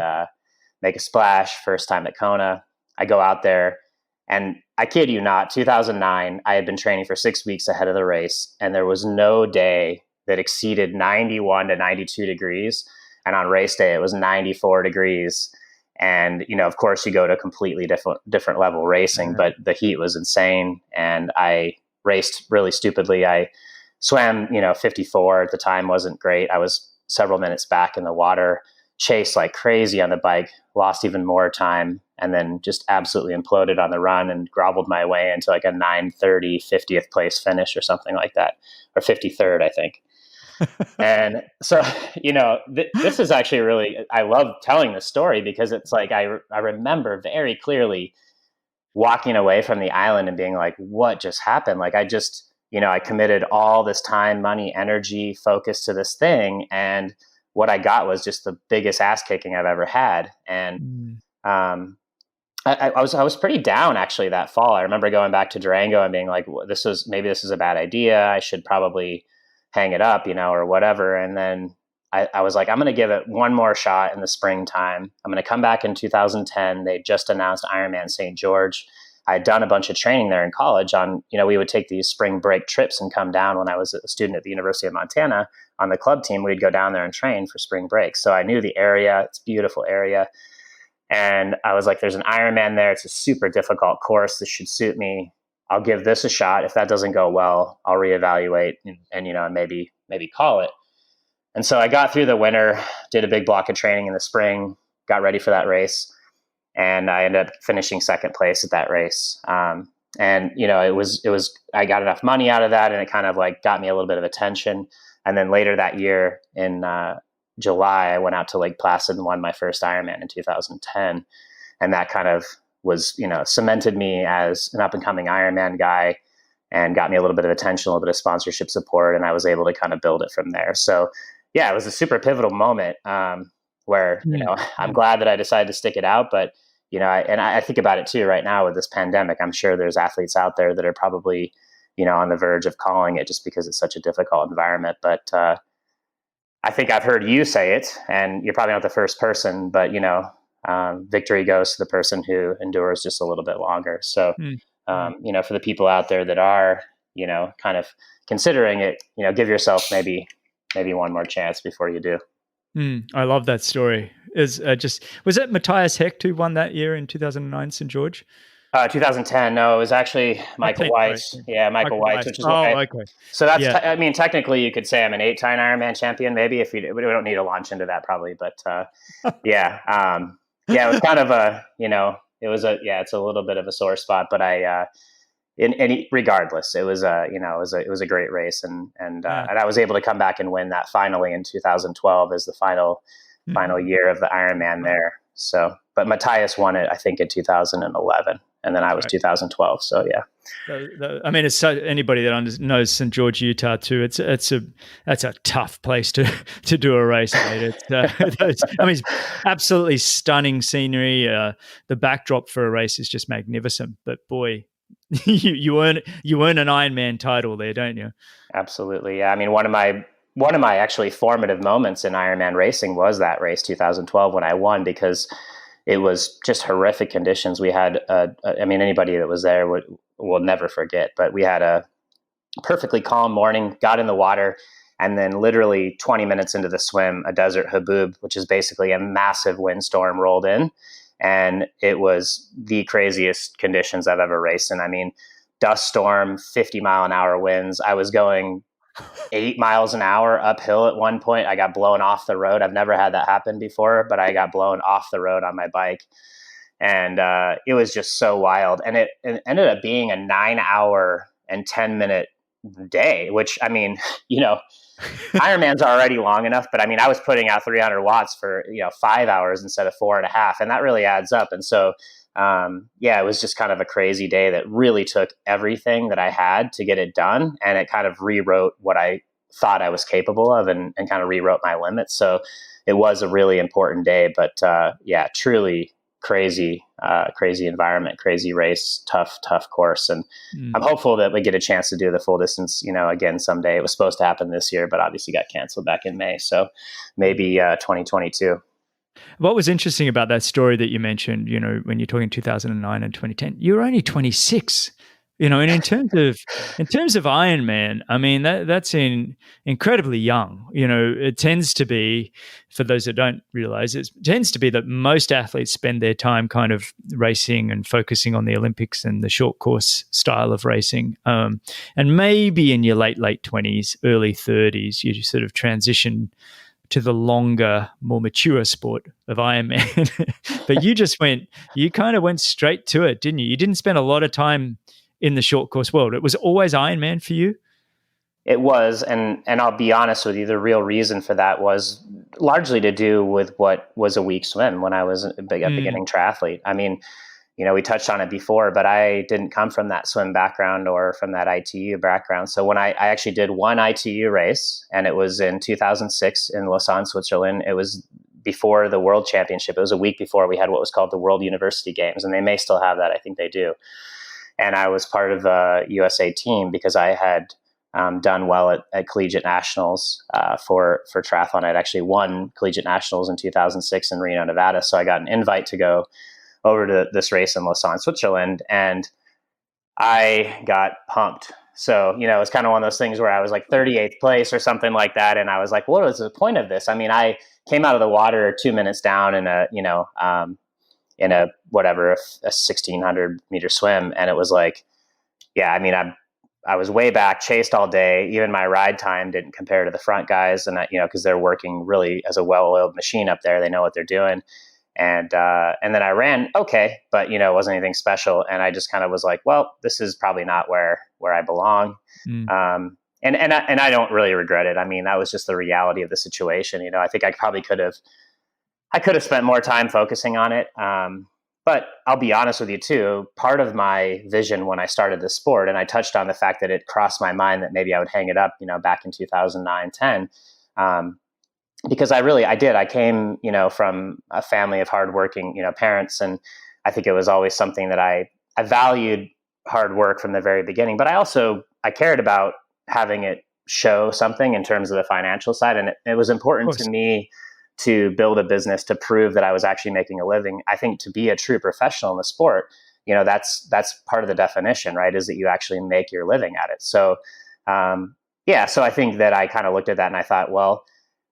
make a splash, first time at Kona. I go out there. And I kid you not, 2009, I had been training for 6 weeks ahead of the race, and there was no day that exceeded 91 to 92 degrees. And on race day, it was 94 degrees. And, you know, of course, you go to a completely different level racing, but the heat was insane. And I raced really stupidly. I swam, you know, 54 at the time, wasn't great. I was several minutes back in the water, chased like crazy on the bike, lost even more time, and then just absolutely imploded on the run and groveled my way into like a 9:30 50th place finish or something like that, or 53rd, I think. And so, you know, this is actually really, I love telling this story because it's like, I remember very clearly walking away from the island and being like, what just happened? Like, I just, you know, I committed all this time, money, energy, focus to this thing, and what I got was just the biggest ass kicking I've ever had. And I was pretty down actually that fall. I remember going back to Durango and being like, maybe this is a bad idea. I should probably hang it up, you know, or whatever. And then I was like, I'm going to give it one more shot in the springtime. I'm going to come back in 2010. They just announced Ironman St. George. I had done a bunch of training there in college on, you know, we would take these spring break trips and come down when I was a student at the University of Montana on the club team. We'd go down there and train for spring break. So I knew the area. It's a beautiful area. And I was like, there's an Ironman there. It's a super difficult course. This should suit me. I'll give this a shot. If that doesn't go well, I'll reevaluate and you know, maybe call it. And so I got through the winter, did a big block of training in the spring, got ready for that race, and I ended up finishing second place at that race. And it was I got enough money out of that, and it kind of like got me a little bit of attention. And then later that year in July, I went out to Lake Placid and won my first Ironman in 2010, and that kind of was cemented me as an up and coming Ironman guy, and got me a little bit of attention, a little bit of sponsorship support, and I was able to kind of build it from there. So yeah, it was a super pivotal moment where I'm glad that I decided to stick it out, but I think about it too right now with this pandemic. I'm sure there's athletes out there that are probably, on the verge of calling it just because it's such a difficult environment. But I think I've heard you say it, and you're probably not the first person, but victory goes to the person who endures just a little bit longer. So, for the people out there that are, kind of considering it, give yourself maybe one more chance before you do. I love that story. Was it Matthias Hecht who won that year in 2009, St. George? 2010. No, it was was Michael White. Yeah, Michael White. Which is okay. So that's, technically you could say I'm an 8-time Ironman champion. Maybe we don't need to launch into that probably, but yeah, it was kind of it's a little bit of a sore spot, but regardless, it was a great race, and I was able to come back and win that finally in 2012 as the final year of the Ironman there. So, but Matthias won it, I think, in 2011, and then I was 2012. So yeah. I mean, it's anybody that knows St. George, Utah too. That's a tough place to do a race, mate. It's absolutely stunning scenery. The backdrop for a race is just magnificent. But boy, you earn an Ironman title there, don't you? Absolutely. Yeah. I mean, one of my actually formative moments in Ironman racing was that race 2012 when I won, because it was just horrific conditions. We had, anybody that was there will never forget, but we had a perfectly calm morning, got in the water, and then literally 20 minutes into the swim, a desert haboob, which is basically a massive windstorm, rolled in. And it was the craziest conditions I've ever raced in. I mean, dust storm, 50-mile-an-hour winds. I was going 8 miles an hour uphill at one point. I got blown off the road. I've never had that happen before, but I got blown off the road on my bike. And it was just so wild. And it ended up being a 9-hour and 10-minute day, which, I mean, Ironman's already long enough, but I mean, I was putting out 300 watts for, 5 hours instead of 4.5, and that really adds up. And so, it was just kind of a crazy day that really took everything that I had to get it done. And it kind of rewrote what I thought I was capable of, and kind of rewrote my limits. So it was a really important day, but, truly crazy environment, crazy race, tough course. And I'm hopeful that we get a chance to do the full distance, again someday. It was supposed to happen this year, but obviously got canceled back in May. So maybe 2022. What was interesting about that story that you mentioned, when you're talking 2009 and 2010, you were only 26. And in terms of Ironman, I mean, that's incredibly young. It tends to be, for those that don't realize, it tends to be that most athletes spend their time kind of racing and focusing on the Olympics and the short course style of racing. And maybe in your late 20s, early 30s, you sort of transition to the longer, more mature sport of Ironman. But you kind of went straight to it, didn't you? You didn't spend a lot of time in the short course world. It was always Ironman for you? It was, and I'll be honest with you, the real reason for that was largely to do with what was a weak swim when I was a beginning triathlete. I mean, we touched on it before, but I didn't come from that swim background or from that ITU background. So when I actually did one ITU race, and it was in 2006 in Lausanne, Switzerland, it was before the World Championship. It was a week before we had what was called the World University Games, and they may still have that. I think they do. And I was part of the USA team because I had done well at collegiate nationals for triathlon. I'd actually won collegiate nationals in 2006 in Reno, Nevada. So I got an invite to go over to this race in Lausanne, Switzerland, and I got pumped. So, it's kind of one of those things where I was like 38th place or something like that. And I was like, what was the point of this? I mean, I came out of the water 2 minutes down in a 1,600 meter swim. And it was like, I was way back, chased all day. Even my ride time didn't compare to the front guys. And because they're working really as a well-oiled machine up there, they know what they're doing. And then I ran okay, but it wasn't anything special. And I just kind of was like, well, this is probably not where I belong. And I don't really regret it. I mean, that was just the reality of the situation. I think I probably could have spent more time focusing on it. But I'll be honest with you too, part of my vision when I started this sport, and I touched on the fact that it crossed my mind that maybe I would hang it up, back in 2009, 10, because I did. I came, from a family of hardworking, parents. And I think it was always something that I valued hard work from the very beginning, but I cared about having it show something in terms of the financial side. And it was important to me to build a business to prove that I was actually making a living. I think to be a true professional in the sport, that's part of the definition, right? Is that you actually make your living at it. So, so I think that I kind of looked at that and I thought, well,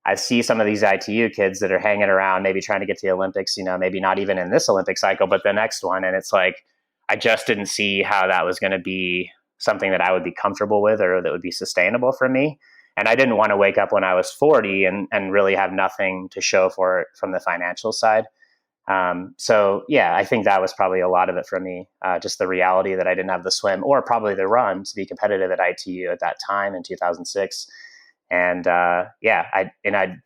I see some of these ITU kids that are hanging around, maybe trying to get to the Olympics, maybe not even in this Olympic cycle, but the next one. And it's like, I just didn't see how that was going to be something that I would be comfortable with or that would be sustainable for me. And I didn't want to wake up when I was 40 and really have nothing to show for it from the financial side. I think that was probably a lot of it for me. Just the reality that I didn't have the swim or probably the run to be competitive at ITU at that time in 2006. And I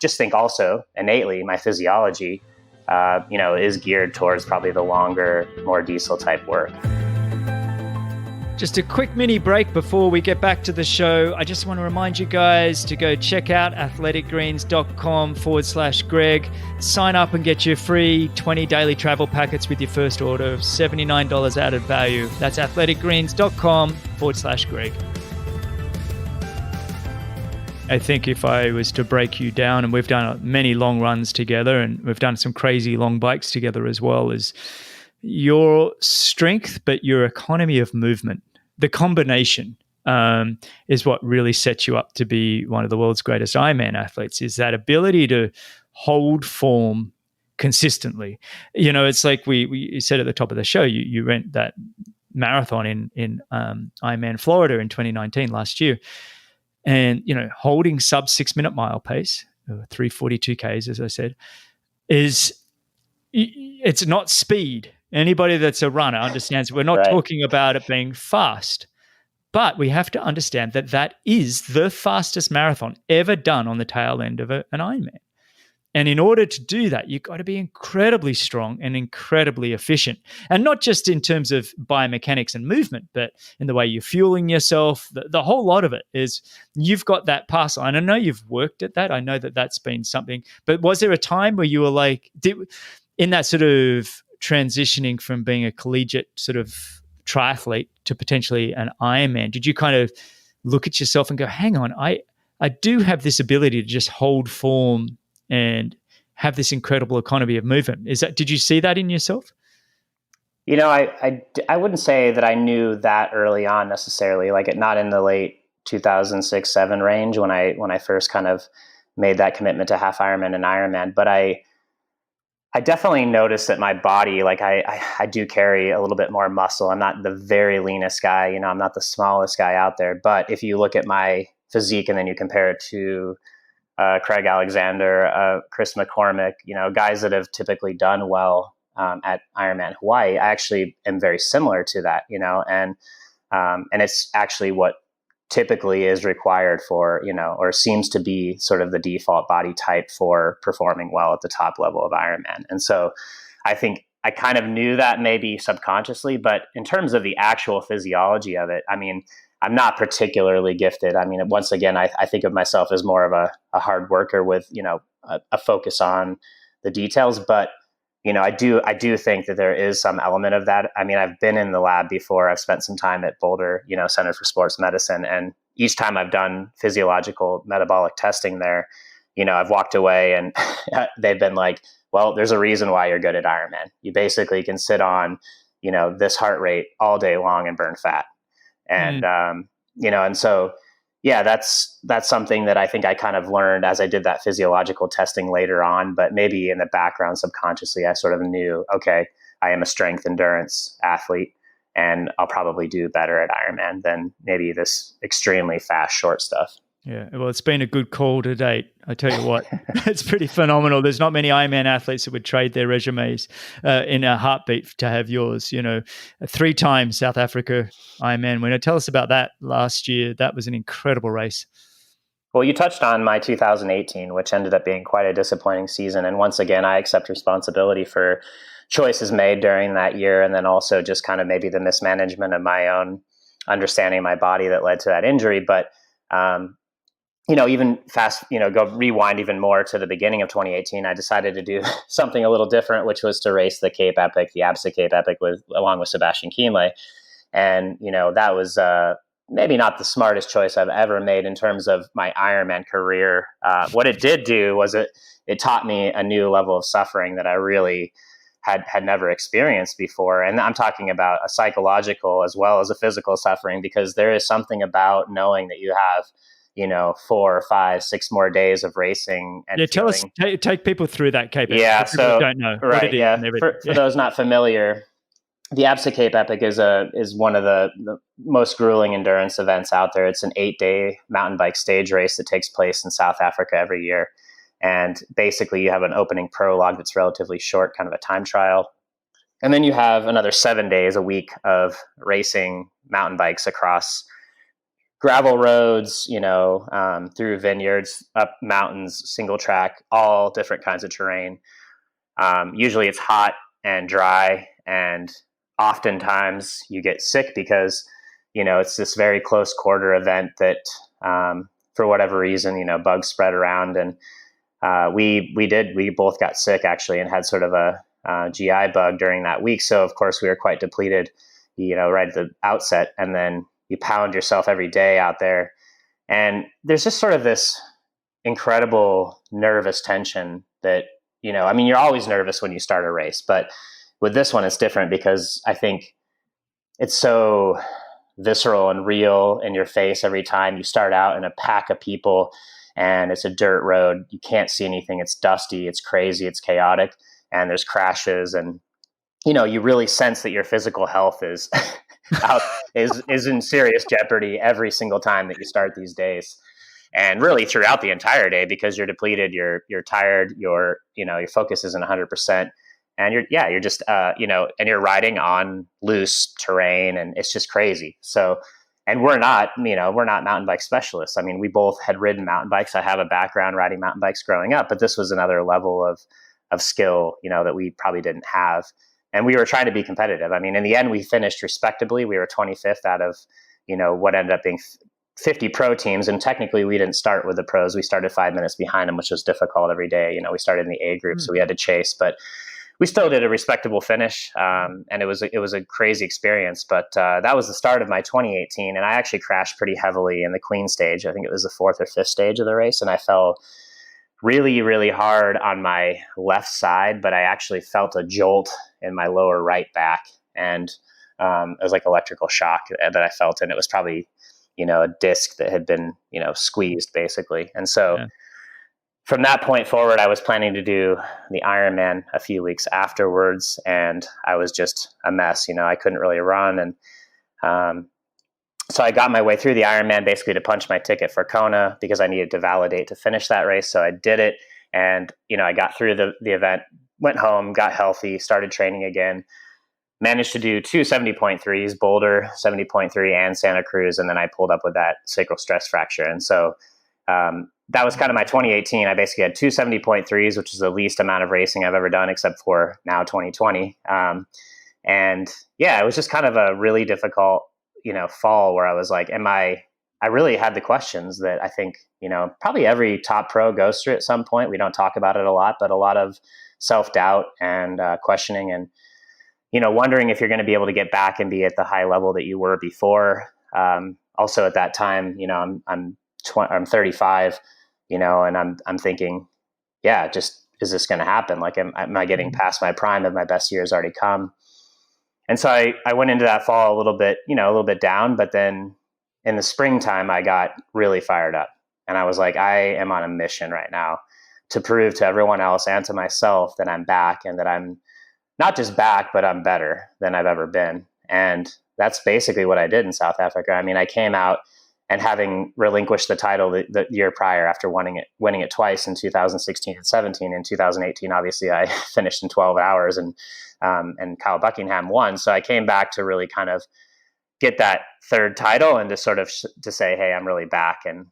just think also innately my physiology, is geared towards probably the longer, more diesel type work. Just a quick mini break before we get back to the show. I just want to remind you guys to go check out athleticgreens.com/Greg. Sign up and get your free 20 daily travel packets with your first order of $79 added value. That's athleticgreens.com/Greg. I think if I was to break you down, and we've done many long runs together and we've done some crazy long bikes together as well, is your strength, but your economy of movement. The combination is what really sets you up to be one of the world's greatest Ironman athletes, is that ability to hold form consistently. It's like you said at the top of the show, you ran that marathon in Ironman Florida in 2019, last year. And, holding sub 6 minute mile pace, 342 Ks, as I said, it's not speed. Anybody that's a runner understands we're not talking about it being fast, but we have to understand that that is the fastest marathon ever done on the tail end of an Ironman. And in order to do that, you've got to be incredibly strong and incredibly efficient. And not just in terms of biomechanics and movement, but in the way you're fueling yourself. The whole lot of it is you've got that pass line. I know you've worked at that. I know that that's been something. But was there a time where you were like, in that sort of transitioning from being a collegiate sort of triathlete to potentially an Ironman, did you kind of look at yourself and go, hang on, I do have this ability to just hold form and have this incredible economy of movement? Did you see that in yourself? I wouldn't say that I knew that early on necessarily, not in the late 2006, 7 range when I first kind of made that commitment to half Ironman and Ironman. But I definitely noticed that my body, I do carry a little bit more muscle. I'm not the very leanest guy, I'm not the smallest guy out there. But if you look at my physique and then you compare it to Craig Alexander, Chris McCormick, guys that have typically done well at Ironman Hawaii, I actually am very similar to that, and it's actually what typically is required for, or seems to be sort of the default body type for performing well at the top level of Ironman. And so I think I kind of knew that maybe subconsciously, but in terms of the actual physiology of it, I mean, I'm not particularly gifted. I mean, once again, I think of myself as more of a hard worker with, a focus on the details, but I do think that there is some element of that. I mean, I've been in the lab before. I've spent some time at Boulder, Center for Sports Medicine. And each time I've done physiological metabolic testing there, I've walked away and they've been like, well, there's a reason why you're good at Ironman. You basically can sit on, this heart rate all day long and burn fat. And, and so, yeah, that's something that I think I kind of learned as I did that physiological testing later on, but maybe in the background subconsciously, I sort of knew, okay, I am a strength endurance athlete and I'll probably do better at Ironman than maybe this extremely fast, short stuff. Yeah, well, it's been a good call to date. I tell you what, it's pretty phenomenal. There's not many Ironman athletes that would trade their resumes in a heartbeat to have yours. You know, 3 times South Africa Ironman winner. Tell us about that last year. That was an incredible race. Well, you touched on my 2018, which ended up being quite a disappointing season. And once again, I accept responsibility for choices made during that year. And then also just kind of maybe the mismanagement of my own understanding of my body that led to that injury. But, even go rewind even more to the beginning of 2018, I decided to do something a little different, which was to race the Cape Epic, the ABSA Cape Epic along with Sebastian Kienle. And, that was, maybe not the smartest choice I've ever made in terms of my Ironman career. What it did do was it taught me a new level of suffering that I really had never experienced before. And I'm talking about a psychological as well as a physical suffering, because there is something about knowing that you have, 4, 5, 6 more days of racing. And tell us, take people through that Cape Epic. Yeah, so don't know right, what it is. Yeah. For those not familiar, the ABSA Cape Epic is one of the most grueling endurance events out there. It's an 8-day mountain bike stage race that takes place in South Africa every year. And basically you have an opening prologue that's relatively short, kind of a time trial. And then you have another 7 days a week of racing mountain bikes across gravel roads, through vineyards, up mountains, single track, all different kinds of terrain. Usually it's hot and dry, and oftentimes you get sick because, it's this very close quarter event that, for whatever reason, bugs spread around. And we both got sick actually and had sort of a GI bug during that week. So of course we were quite depleted, right at the outset. And then you pound yourself every day out there. And there's just sort of this incredible nervous tension that, you're always nervous when you start a race, but with this one, it's different because I think it's so visceral and real in your face every time. You start out in a pack of people and it's a dirt road. You can't see anything. It's dusty. It's crazy. It's chaotic. And there's crashes. And, you really sense that your physical health is is in serious jeopardy every single time that you start these days. And really throughout the entire day, because you're depleted, you're tired, your focus isn't 100%. And you're just, and you're riding on loose terrain and it's just crazy. So, and we're not mountain bike specialists. I mean, we both had ridden mountain bikes. I have a background riding mountain bikes growing up, but this was another level of skill, that we probably didn't have. And we were trying to be competitive. I mean, in the end, we finished respectably. We were 25th out of, what ended up being 50 pro teams. And technically we didn't start with the pros. We started 5 minutes behind them, which was difficult every day. We started in the A group, so we had to chase, but we still did a respectable finish. And it was a crazy experience, but that was the start of my 2018. And I actually crashed pretty heavily in the Queen stage. I think it was the 4th or 5th stage of the race. And I fell really, really hard on my left side, but I actually felt a jolt in my lower right back. And it was like electrical shock that I felt. And it was probably, a disc that had been, squeezed basically. And so from that point forward, I was planning to do the Ironman a few weeks afterwards. And I was just a mess. I couldn't really run. And so I got my way through the Ironman basically to punch my ticket for Kona because I needed to validate to finish that race. So I did it. And, I got through the event, went home, got healthy, started training again, managed to do 2 70.3s, Boulder 70.3 and Santa Cruz. And then I pulled up with that sacral stress fracture. And so that was kind of my 2018. I basically had 2 70.3s, which is the least amount of racing I've ever done except for now 2020. And yeah, it was just kind of a really difficult, fall where I was like, I really had the questions that I think, probably every top pro goes through at some point. We don't talk about it a lot, but a lot of self-doubt and questioning and, wondering if you're going to be able to get back and be at the high level that you were before. Also at that time, I'm 35, and I'm thinking, yeah, just, is this going to happen? Like, am I getting past my prime? Have my best years already come? And so I went into that fall a little bit down, but then in the springtime, I got really fired up and I was like, I am on a mission right now to prove to everyone else and to myself that I'm back and that I'm not just back, but I'm better than I've ever been. And that's basically what I did in South Africa. I mean, I came out and having relinquished the title the year prior after winning it twice in 2016 and 17. In 2018, obviously I finished in 12 hours and Kyle Buckingham won. So I came back to really kind of get that third title and to sort of to say, hey, I'm really back. And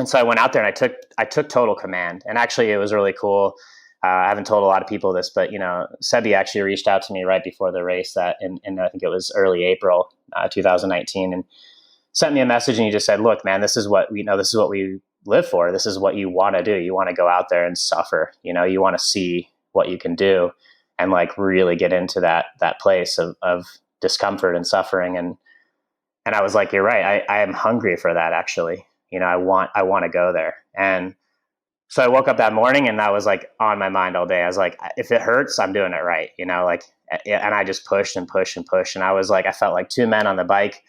so I went out there and I took total command. And actually it was really cool. I haven't told a lot of people this, but Sebi actually reached out to me right before the race that in I think it was early April 2019, and sent me a message, and he just said, look, man, this is what we know. This is what we live for. This is what you want to do. You want to go out there and suffer. You want to see what you can do and like really get into that place of discomfort and suffering. And I was like, you're right. I am hungry for that. Actually, I want to go there. And so I woke up that morning and that was like on my mind all day. I was like, if it hurts, I'm doing it right. And I just pushed and pushed and pushed. And I felt like two men on the bike.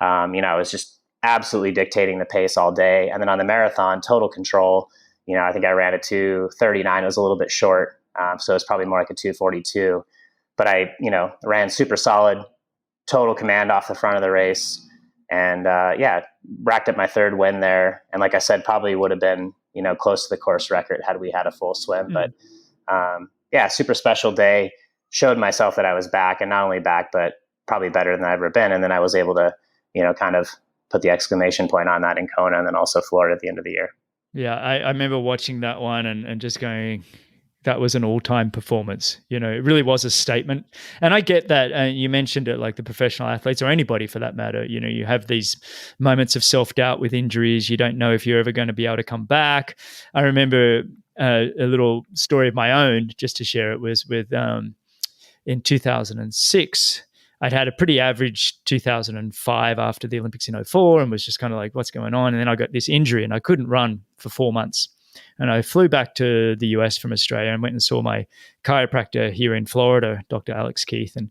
I was just absolutely dictating the pace all day. And then on the marathon, total control. I think I ran a 2:39. It was a little bit short. So it's probably more like a 2:42. But I, ran super solid, total command off the front of the race. And racked up my third win there. And like I said, probably would have been, close to the course record had we had a full swim. But super special day. Showed myself that I was back, and not only back, but probably better than I've ever been. And then I was able to, kind of put the exclamation point on that in Kona and then also Florida at the end of the year. Yeah, I remember watching that one and just going, that was an all-time performance. It really was a statement. And I get that. You mentioned it, like the professional athletes or anybody for that matter. You have these moments of self-doubt with injuries. You don't know if you're ever going to be able to come back. I remember a little story of my own, just to share it, was with in 2006. I'd had a pretty average 2005 after the Olympics in 2004 and was just kind of like, what's going on? And then I got this injury and I couldn't run for 4 months. And I flew back to the US from Australia and went and saw my chiropractor here in Florida, Dr. Alex Keith. And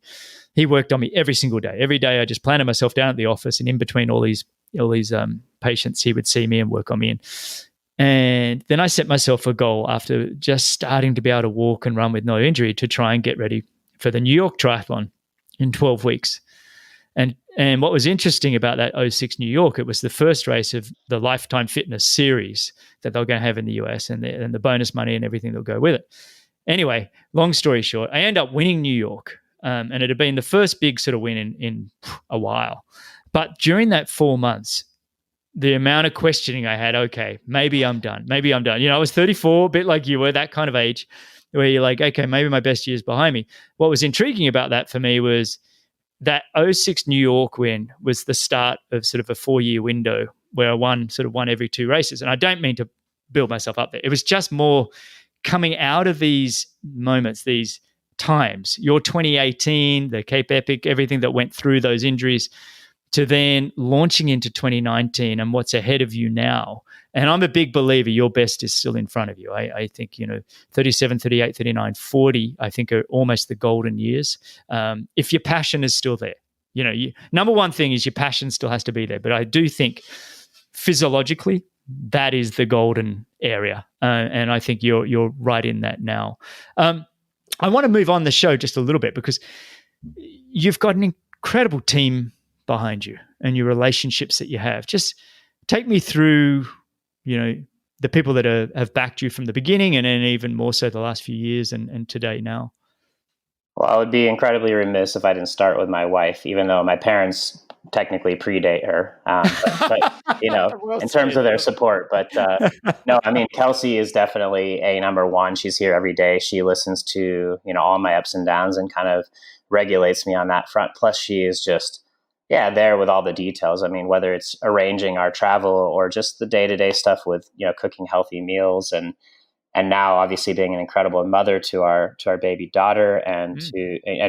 he worked on me every single day. Every day I just planted myself down at the office, and in between all these patients, he would see me and work on me. And then I set myself a goal after just starting to be able to walk and run with no injury to try and get ready for the New York Triathlon in 12 weeks. And what was interesting about that 06 New York, it was the first race of the Lifetime Fitness series that they're going to have in the US, and the bonus money and everything that'll go with it. Anyway, long story short, I ended up winning New York, and it had been the first big sort of win in a while. But during that 4 months, the amount of questioning I had, okay, maybe I'm done. I was 34, a bit like you were, that kind of age, where you're like, okay, maybe my best year's behind me. What was intriguing about that for me was that 06 New York win was the start of sort of a 4-year window where I won every 2 races. And I don't mean to build myself up there. It was just more coming out of these moments, these times, your 2018, the Cape Epic, everything that went through those injuries, to then launching into 2019 and what's ahead of you now. And I'm a big believer your best is still in front of you. I think, 37, 38, 39, 40, I think are almost the golden years. If your passion is still there, number one thing is your passion still has to be there. But I do think physiologically, that is the golden area. And I think you're right in that now. I want to move on the show just a little bit because you've got an incredible team behind you and your relationships that you have. Just take me through, the people that have backed you from the beginning and then even more so the last few years and today now. Well, I would be incredibly remiss if I didn't start with my wife, even though my parents technically predate her, but well in terms of their support. But no, I mean, Kelsey is definitely a number one. She's here every day. She listens to, all my ups and downs and kind of regulates me on that front. Plus she is just, there with all the details. I mean, whether it's arranging our travel or just the day-to-day stuff with, cooking healthy meals and now obviously being an incredible mother to our baby daughter and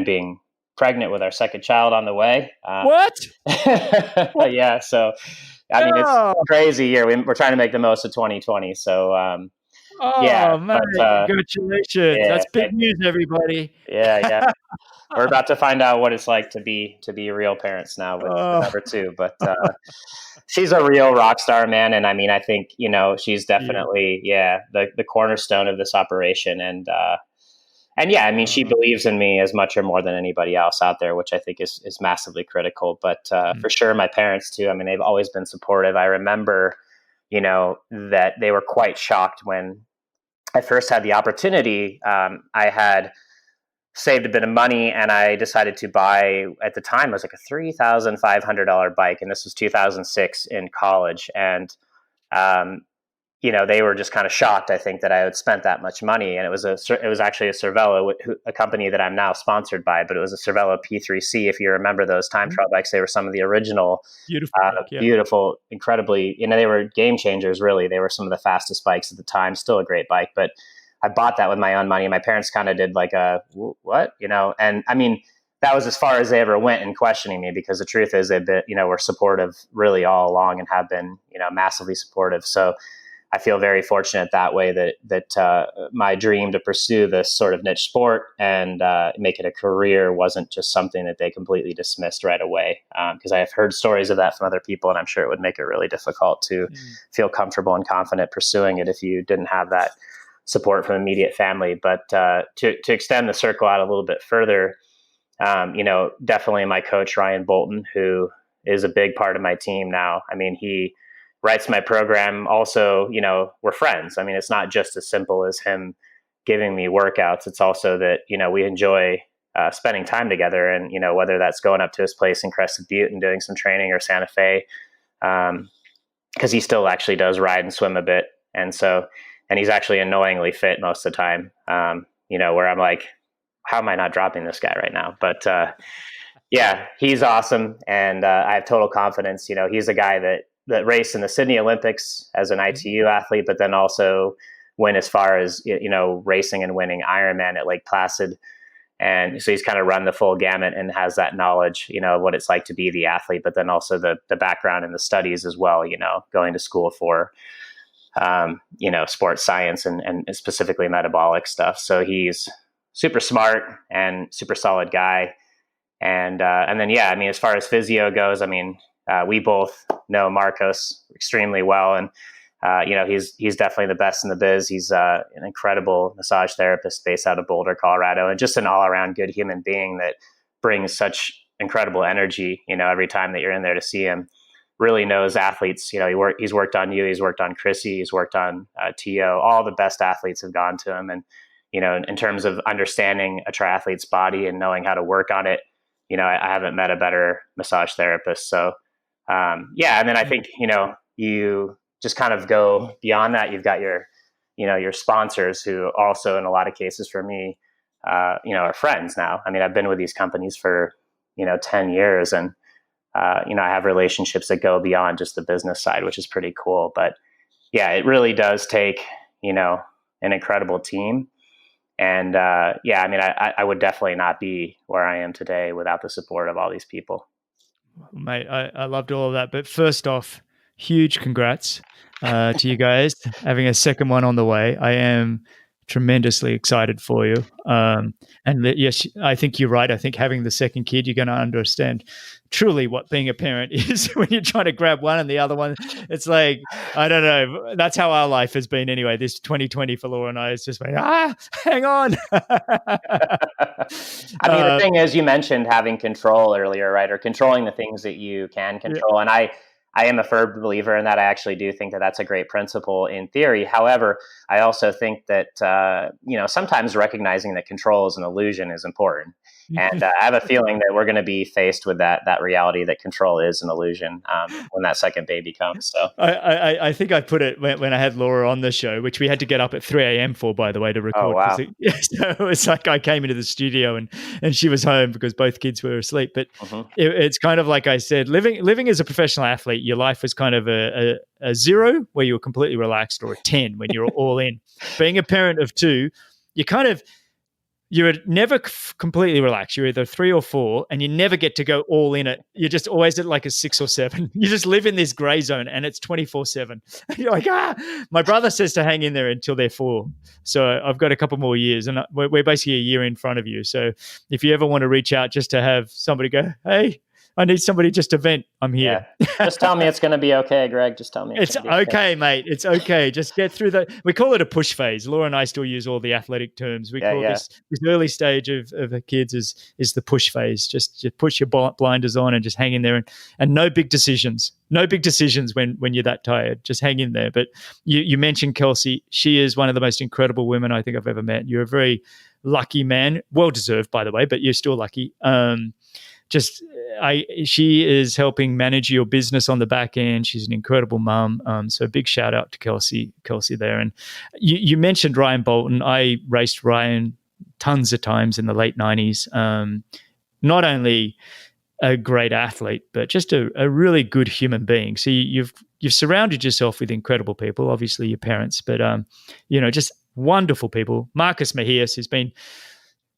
being pregnant with our second child on the way. What? Yeah. So, I mean, it's a crazy year. We're trying to make the most of 2020. So, man, but, congratulations. That's big news, everybody. Yeah. We're about to find out what it's like to be real parents now with number 2, but she's a real rock star, man. And I mean, I think, she's definitely, the cornerstone of this operation. And And yeah, I mean, she believes in me as much or more than anybody else out there, which I think is massively critical. But for sure, my parents too. I mean, they've always been supportive. I remember, that they were quite shocked when I first had the opportunity. I had saved a bit of money and I decided to buy, at the time, it was like a $3,500 bike. And this was 2006 in college. And, they were just kind of shocked, I think, that I had spent that much money. And it was actually a Cervelo, a company that I'm now sponsored by, but it was a Cervelo P3C. If you remember those time trial bikes, they were some of the original, beautiful, incredibly, they were game changers, really. They were some of the fastest bikes at the time, still a great bike. But I bought that with my own money. My parents kind of did like what, and I mean, that was as far as they ever went in questioning me, because the truth is they've been, were supportive really all along and have been, massively supportive. So I feel very fortunate that way that my dream to pursue this sort of niche sport and make it a career wasn't just something that they completely dismissed right away. Because I have heard stories of that from other people, and I'm sure it would make it really difficult to feel comfortable and confident pursuing it if you didn't have that support from immediate family. But to extend the circle out a little bit further, definitely my coach, Ryan Bolton, who is a big part of my team now. I mean, he writes my program. Also, we're friends. I mean, it's not just as simple as him giving me workouts. It's also that, we enjoy spending time together, and, whether that's going up to his place in Crested Butte and doing some training, or Santa Fe, because he still actually does ride and swim a bit. And he's actually annoyingly fit most of the time, where I'm like, how am I not dropping this guy right now? But yeah, he's awesome. And I have total confidence. He's a guy that raced in the Sydney Olympics as an ITU athlete, but then also went as far as, racing and winning Ironman at Lake Placid. And so he's kind of run the full gamut and has that knowledge, of what it's like to be the athlete, but then also the background and the studies as well, going to school for sports science and specifically metabolic stuff. So he's super smart and super solid guy. And then, yeah, I mean, as far as physio goes, I mean, we both know Marcos extremely well. And, he's definitely the best in the biz. He's an incredible massage therapist based out of Boulder, Colorado, and just an all around good human being that brings such incredible energy, every time that you're in there to see him. Really knows athletes. He's worked on you. He's worked on Chrissy. He's worked on Tio. All the best athletes have gone to him. And, in terms of understanding a triathlete's body and knowing how to work on it, I haven't met a better massage therapist. So, yeah. And then I think, you just kind of go beyond that. You've got your sponsors, who also in a lot of cases for me, are friends now. I mean, I've been with these companies for, 10 years, and I have relationships that go beyond just the business side, which is pretty cool. But yeah, it really does take, an incredible team. And yeah, I mean, I would definitely not be where I am today without the support of all these people. Mate, I loved all of that. But first off, huge congrats to you guys having a second one on the way. I am tremendously excited for you. And yes, I think you're right. I think having the second kid, you're going to understand truly what being a parent is when you're trying to grab one and the other one. It's like, I don't know. That's how our life has been anyway. This 2020 for Laura and I is just like, hang on. I mean, the thing is, you mentioned having control earlier, right? Or controlling the things that you can control. Yeah. And I am a firm believer in that. I actually do think that that's a great principle in theory. However, I also think that, sometimes recognizing that control is an illusion is important. And I have a feeling that we're going to be faced with that reality that control is an illusion when that second baby comes. So I think I put it when I had Laura on the show, which we had to get up at 3 a.m. for, by the way, to record. Oh, wow. So it's like I came into the studio and she was home because both kids were asleep. But it's kind of like I said, living as a professional athlete, your life was kind of a 0 where you were completely relaxed, or a 10 when you're all in. Being a parent of 2, you're never completely relaxed. You're either 3 or 4, and you never get to go all in it. You're just always at like a 6 or 7. You just live in this gray zone, and it's 24/7. You're like, my brother says to hang in there until they're 4. So I've got a couple more years, and we're basically a year in front of you. So if you ever want to reach out just to have somebody go, hey, I need somebody just to vent. I'm here. Yeah. Just tell me it's going to be okay, Greg. Just tell me It's going to be okay, mate. It's okay. Just get through we call it a push phase. Laura and I still use all the athletic terms. We call this early stage of the kids is the push phase. Just push your blinders on and just hang in there, and no big decisions. No big decisions when you're that tired. Just hang in there. But you mentioned Kelsey. She is one of the most incredible women I think I've ever met. You're a very lucky man. Well deserved, by the way, but you're still lucky. She is helping manage your business on the back end. She's an incredible mum. So big shout out to Kelsey there. And you mentioned Ryan Bolton. I raced Ryan tons of times in the late 90s. Not only a great athlete, but just a really good human being. So you've surrounded yourself with incredible people, obviously your parents, but just wonderful people. Marcus Mejias, who's been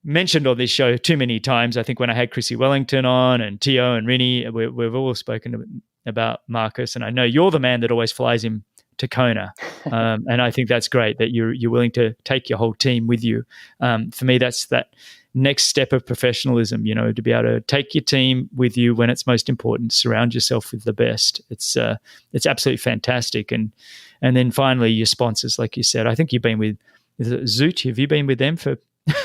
mentioned on this show too many times. I think when I had Chrissy Wellington on and Tio and Rini, we've all spoken about Marcus, and I know you're the man that always flies him to Kona, and I think that's great that you're willing to take your whole team with you. For me, that's that next step of professionalism. To be able to take your team with you when it's most important, surround yourself with the best. It's absolutely fantastic. And then finally, your sponsors, like you said. I think you've been with Zoot. Have you been with them for?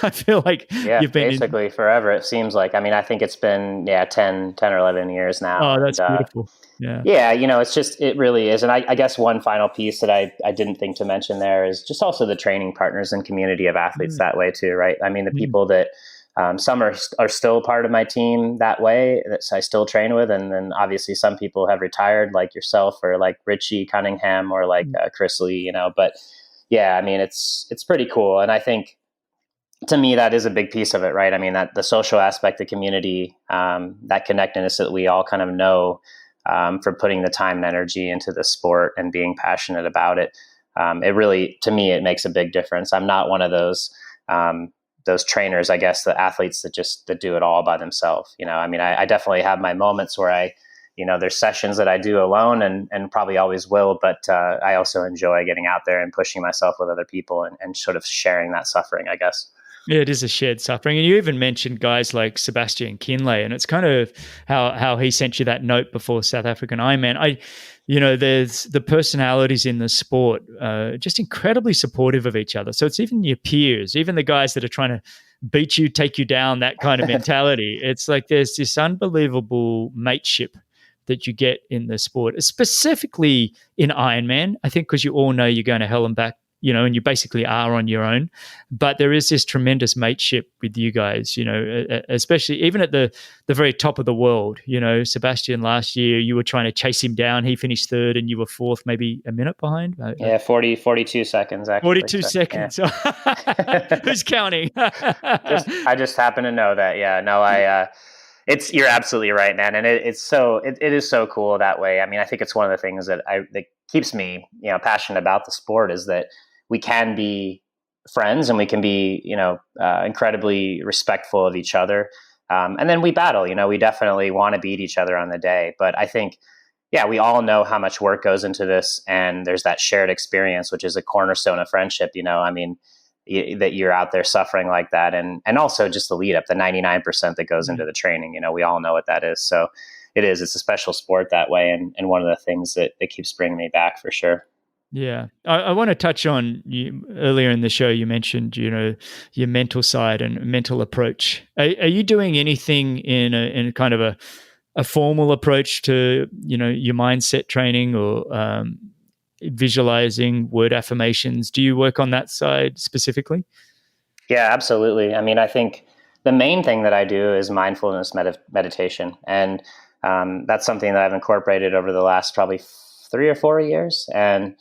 I feel like you've been basically forever. It seems like. I mean, I think it's been 10 or 11 years now. Oh, that's beautiful. Yeah. Yeah, it really is. And I guess one final piece that I didn't think to mention there is just also the training partners and community of athletes that way too, right? I mean, the people that some are still part of my team that way that I still train with. And then obviously some people have retired like yourself or like Richie Cunningham or like Chris Lee, but yeah, I mean, it's pretty cool. And I think, to me, that is a big piece of it, right? I mean, that the social aspect, the community, that connectedness that we all kind of know for putting the time and energy into the sport and being passionate about it. It really, to me, it makes a big difference. I'm not one of those trainers, I guess, the athletes that do it all by themselves. I mean, I definitely have my moments where there's sessions that I do alone and probably always will, but I also enjoy getting out there and pushing myself with other people and sort of sharing that suffering, I guess. Yeah, it is a shared suffering. And you even mentioned guys like Sebastian Kinley, and it's kind of how he sent you that note before South African Ironman. There's the personalities in the sport, just incredibly supportive of each other. So it's even your peers, even the guys that are trying to beat you, take you down, that kind of mentality. It's like there's this unbelievable mateship that you get in the sport, specifically in Ironman, I think, because you all know you're going to hell and back, and you basically are on your own. But there is this tremendous mateship with you guys, especially even at the very top of the world. Sebastian, last year, you were trying to chase him down. He finished third and you were fourth, maybe a minute behind. Yeah, 42 seconds, actually. 42 seconds. Yeah. Who's counting? I just happen to know that. Yeah, no, you're absolutely right, man. And it is so cool that way. I mean, I think it's one of the things that keeps me, passionate about the sport is that we can be friends and we can be, incredibly respectful of each other. And then we battle, we definitely want to beat each other on the day. But I think, we all know how much work goes into this. And there's that shared experience, which is a cornerstone of friendship. I mean, that you're out there suffering like that. And also just the lead up, the 99% that goes into the training, we all know what that is. So it's a special sport that way. And one of the things that keeps bringing me back for sure. Yeah. I want to touch on you earlier in the show. You mentioned, your mental side and mental approach. Are you doing anything in a kind of a formal approach to, your mindset training or visualizing, word affirmations? Do you work on that side specifically? Yeah, absolutely. I mean, I think the main thing that I do is mindfulness meditation. And that's something that I've incorporated over the last probably 3 or 4 years. And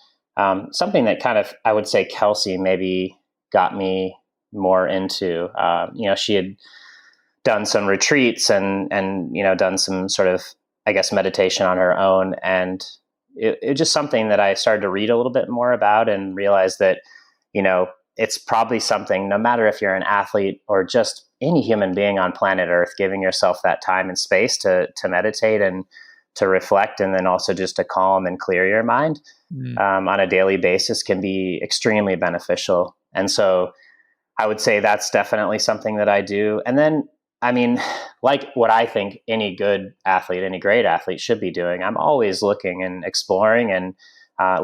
something that kind of, I would say Kelsey maybe got me more into. She had done some retreats and done some sort of, I guess, meditation on her own. And it just something that I started to read a little bit more about and realize that, it's probably something, no matter if you're an athlete or just any human being on planet Earth, giving yourself that time and space to meditate and to reflect, and then also just to calm and clear your mind on a daily basis can be extremely beneficial. And so I would say that's definitely something that I do. And then I mean, like what I think any good athlete, any great athlete should be doing, I'm always looking and exploring and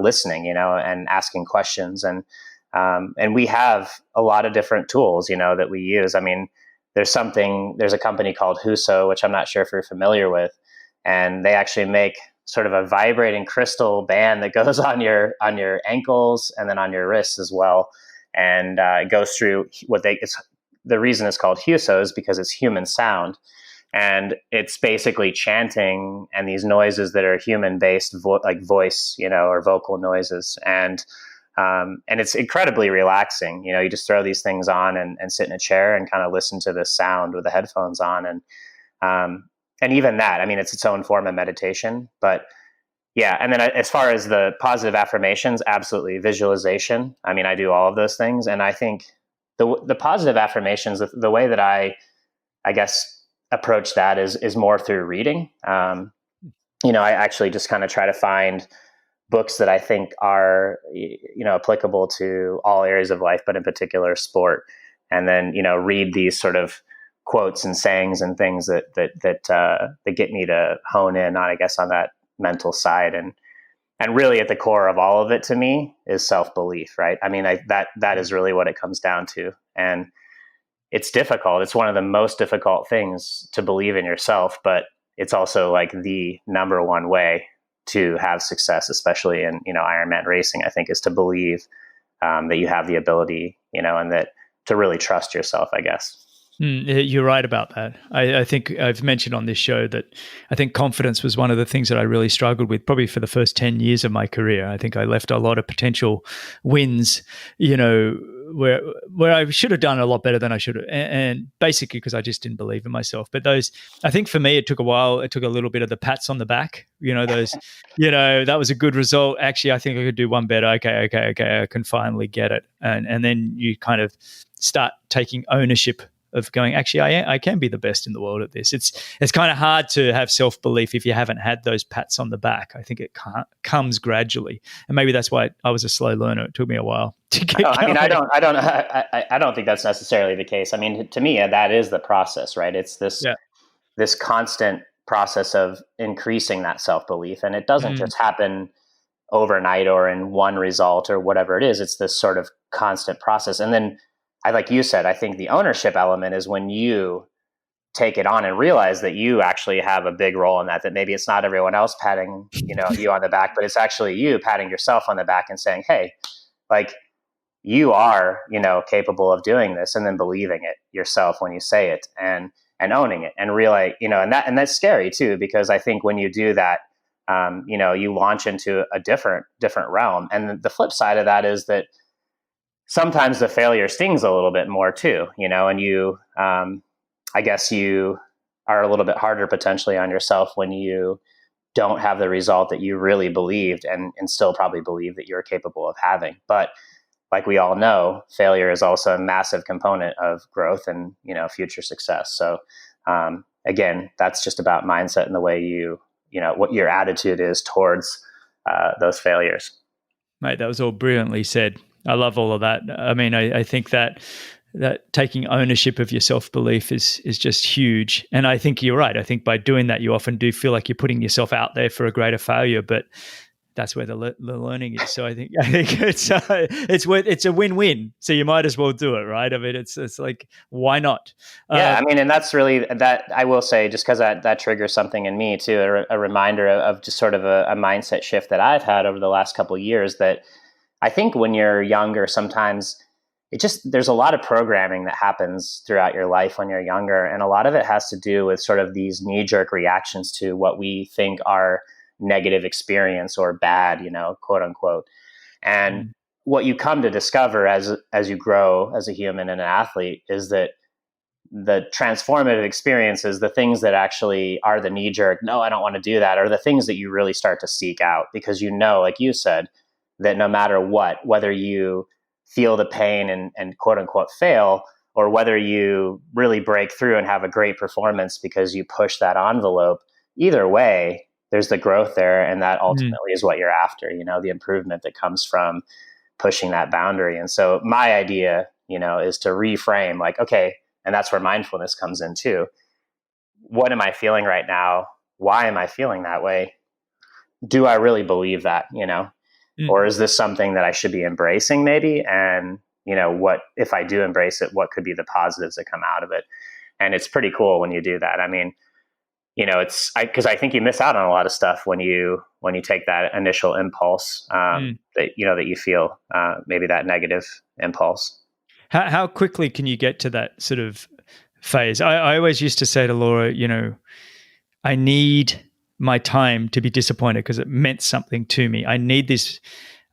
listening, and asking questions. And we have a lot of different tools, that we use. I mean, there's a company called Huso, which I'm not sure if you're familiar with, and they actually make sort of a vibrating crystal band that goes on your ankles and then on your wrists as well. And it goes through the reason it's called Huso is because it's human sound. And it's basically chanting and these noises that are human based, like voice, or vocal noises. And it's incredibly relaxing. You just throw these things on and sit in a chair and kind of listen to the sound with the headphones on. And even that, I mean, it's its own form of meditation. But yeah, and then as far as the positive affirmations, absolutely. Visualization. I mean, I do all of those things. And I think the positive affirmations, the way that I guess approach that is more through reading. I actually just kind of try to find books that I think are, applicable to all areas of life, but in particular sport. And then, read these sort of quotes and sayings and things that get me to hone in on, I guess, on that mental side. And really at the core of all of it to me is self-belief, right? I mean, that is really what it comes down to. And it's difficult. It's one of the most difficult things to believe in yourself, but it's also like the number one way to have success, especially in, Ironman racing, I think, is to believe that you have the ability, and that to really trust yourself, I guess. You're right about that. I think I've mentioned on this show that I think confidence was one of the things that I really struggled with probably for the first 10 years of my career. I think I left a lot of potential wins, where I should have done a lot better than I should have. And basically because I just didn't believe in myself. But I think for me, it took a while. It took a little bit of the pats on the back, that was a good result. Actually, I think I could do one better. Okay. I can finally get it. And then you kind of start taking ownership of going, actually, I can be the best in the world at this. It's kind of hard to have self-belief if you haven't had those pats on the back. I think it comes gradually, and maybe that's why I was a slow learner. It took me a while to get going. I mean, I don't think that's necessarily the case. I mean, to me, that is the process, right? It's this constant process of increasing that self-belief, and it doesn't just happen overnight or in one result or whatever it is. It's this sort of constant process, and then, like you said, I think the ownership element is when you take it on and realize that you actually have a big role in that maybe it's not everyone else patting, you on the back, but it's actually you patting yourself on the back and saying, hey, like you are, capable of doing this, and then believing it yourself when you say it and owning it and realize, and that's scary too, because I think when you do that, you launch into a different realm. And the flip side of that is that sometimes the failure stings a little bit more too, and you, I guess you are a little bit harder potentially on yourself when you don't have the result that you really believed and still probably believe that you're capable of having. But like we all know, failure is also a massive component of growth and, future success. So again, that's just about mindset and the way what your attitude is towards those failures. Mate, that was all brilliantly said. I love all of that. I mean, I think that taking ownership of your self-belief is just huge. And I think you're right. I think by doing that, you often do feel like you're putting yourself out there for a greater failure, but that's where the learning is. So I think it's a win-win. So you might as well do it, right? I mean, it's like, why not? Yeah, I mean, and that's really that. I will say, just because that triggers something in me too, a reminder of just sort of a mindset shift that I've had over the last couple of years. That I think when you're younger, sometimes there's a lot of programming that happens throughout your life when you're younger, and a lot of it has to do with sort of these knee-jerk reactions to what we think are negative experience or bad, quote unquote. And what you come to discover as you grow as a human and an athlete is that the transformative experiences, the things that actually are the knee jerk, no, I don't want to do that, are the things that you really start to seek out, because like you said, that no matter what, whether you feel the pain and quote unquote fail, or whether you really break through and have a great performance because you push that envelope, either way, there's the growth there. And that ultimately is what you're after, the improvement that comes from pushing that boundary. And so my idea, is to reframe like, okay, And that's where mindfulness comes in too. What am I feeling right now? Why am I feeling that way? Do I really believe that, or is this something that I should be embracing maybe? And, what, if I do embrace it, what could be the positives that come out of it? And it's pretty cool when you do that. I mean, because I think you miss out on a lot of stuff when you take that initial impulse that you feel, maybe that negative impulse. How quickly can you get to that sort of phase? I always used to say to Laura, I need my time to be disappointed because it meant something to me. I need this.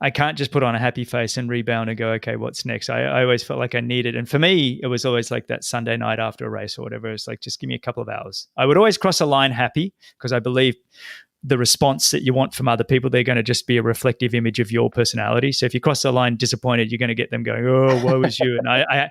I can't just put on a happy face and rebound and go, okay, what's next? I always felt like I needed. And for me, it was always like that Sunday night after a race or whatever. It's like, just give me a couple of hours. I would always cross a line happy because I believe the response that you want from other people, they're going to just be a reflective image of your personality. So if you cross the line disappointed, you're going to get them going, oh, woe is you. And I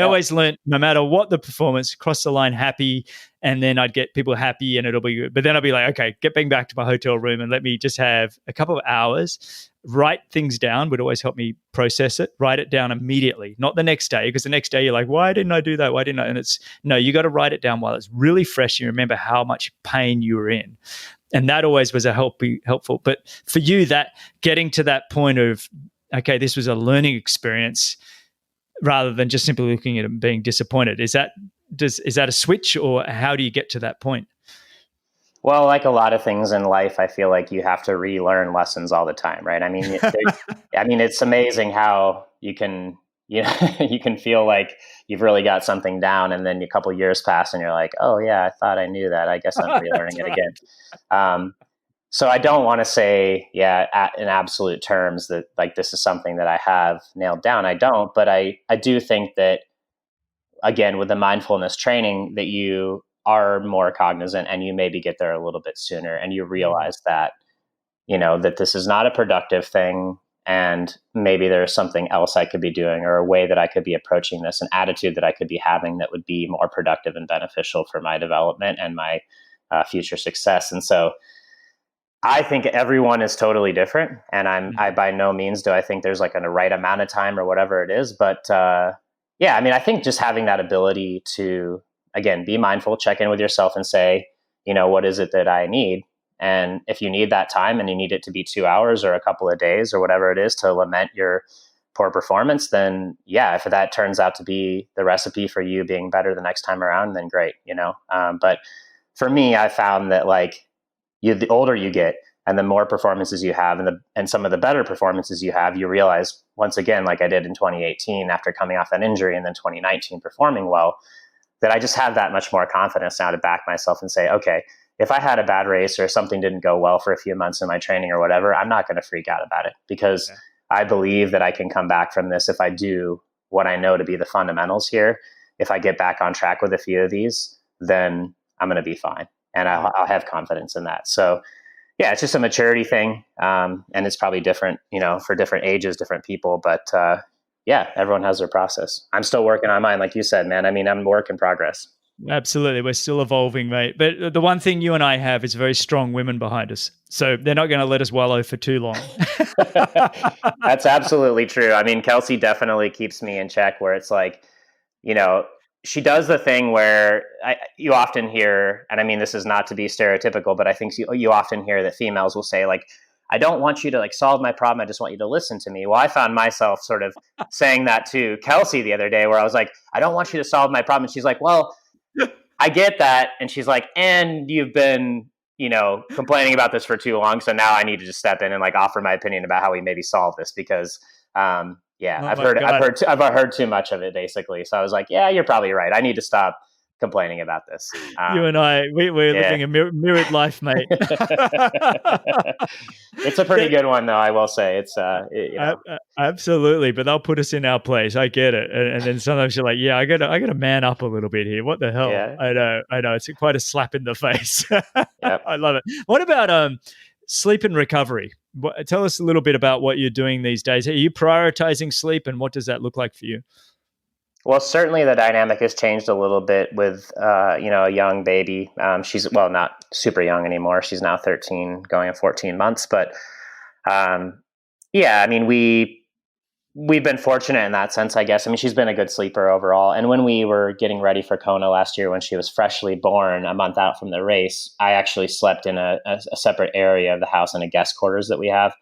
always learned, no matter what the performance, cross the line happy, and then I'd get people happy and it'll be good. But then I'd be like, okay, getting back to my hotel room and let me just have a couple of hours, write things down would always help me process it, write it down immediately, not the next day, because the next day you're like, why didn't I do that? Why didn't I? And it's, no, you got to write it down while it's really fresh. You remember how much pain you were in. And that always was helpful. But for you, that getting to that point of, okay, this was a learning experience rather than just simply looking at it and being disappointed. Is that a switch, or how do you get to that point? Well, like a lot of things in life, I feel like you have to relearn lessons all the time, right? I mean, it's amazing how you can feel like you've really got something down, and then a couple of years pass and you're like, oh yeah, I thought I knew that. I guess I'm relearning it again. So I don't want to say, in absolute terms that like this is something that I have nailed down. I don't, but I do think that, again, with the mindfulness training, that you are more cognizant and you maybe get there a little bit sooner, and you realize that, that this is not a productive thing. And maybe there's something else I could be doing, or a way that I could be approaching this, an attitude that I could be having that would be more productive and beneficial for my development and my future success. And so I think everyone is totally different. And I by no means do I think there's like a right amount of time or whatever it is. But I think just having that ability to, again, be mindful, check in with yourself and say, what is it that I need? And if you need that time and you need it to be 2 hours or a couple of days or whatever it is to lament your poor performance, then if that turns out to be the recipe for you being better the next time around, then great, But for me, I found that the older you get and the more performances you have and some of the better performances you have, you realize once again, like I did in 2018 after coming off that injury, and then 2019 performing well, that I just have that much more confidence now to back myself and say, okay, if I had a bad race or something didn't go well for a few months in my training or whatever, I'm not going to freak out about it, because I believe that I can come back from this if I do what I know to be the fundamentals here. If I get back on track with a few of these, then I'm going to be fine. And I'll have confidence in that. So it's just a maturity thing. And it's probably different, for different ages, different people. But everyone has their process. I'm still working on mine. Like you said, man, I mean, I'm a work in progress. Absolutely. We're still evolving, mate. But the one thing you and I have is very strong women behind us. So they're not going to let us wallow for too long. That's absolutely true. I mean, Kelsey definitely keeps me in check, where it's like, she does the thing where you often hear, and I mean, this is not to be stereotypical, but I think you often hear that females will say like, I don't want you to solve my problem. I just want you to listen to me. Well, I found myself sort of saying that to Kelsey the other day, where I was like, I don't want you to solve my problem. And she's like, well, I get that. And she's like, and you've been, complaining about this for too long. So now I need to just step in and offer my opinion about how we maybe solve this, because, I've heard too much of it, basically. So I was like, yeah, you're probably right. I need to stop complaining about this. You and I, we're living a mirrored life, mate. It's a pretty good one, though, I will say. It's absolutely, but they'll put us in our place. I get it, and then sometimes you're like, yeah, I gotta man up a little bit here. What the hell? Yeah. I know. It's quite a slap in the face. Yep. I love it. What about sleep and recovery? Tell us a little bit about what you're doing these days. Are you prioritizing sleep, and what does that look like for you? Well, certainly the dynamic has changed a little bit with, a young baby. She's, not super young anymore. She's now 13, going on 14 months. But, I mean, we've been fortunate in that sense, I guess. I mean, she's been a good sleeper overall. And when we were getting ready for Kona last year, when she was freshly born, a month out from the race, I actually slept in a separate area of the house in a guest quarters that we have.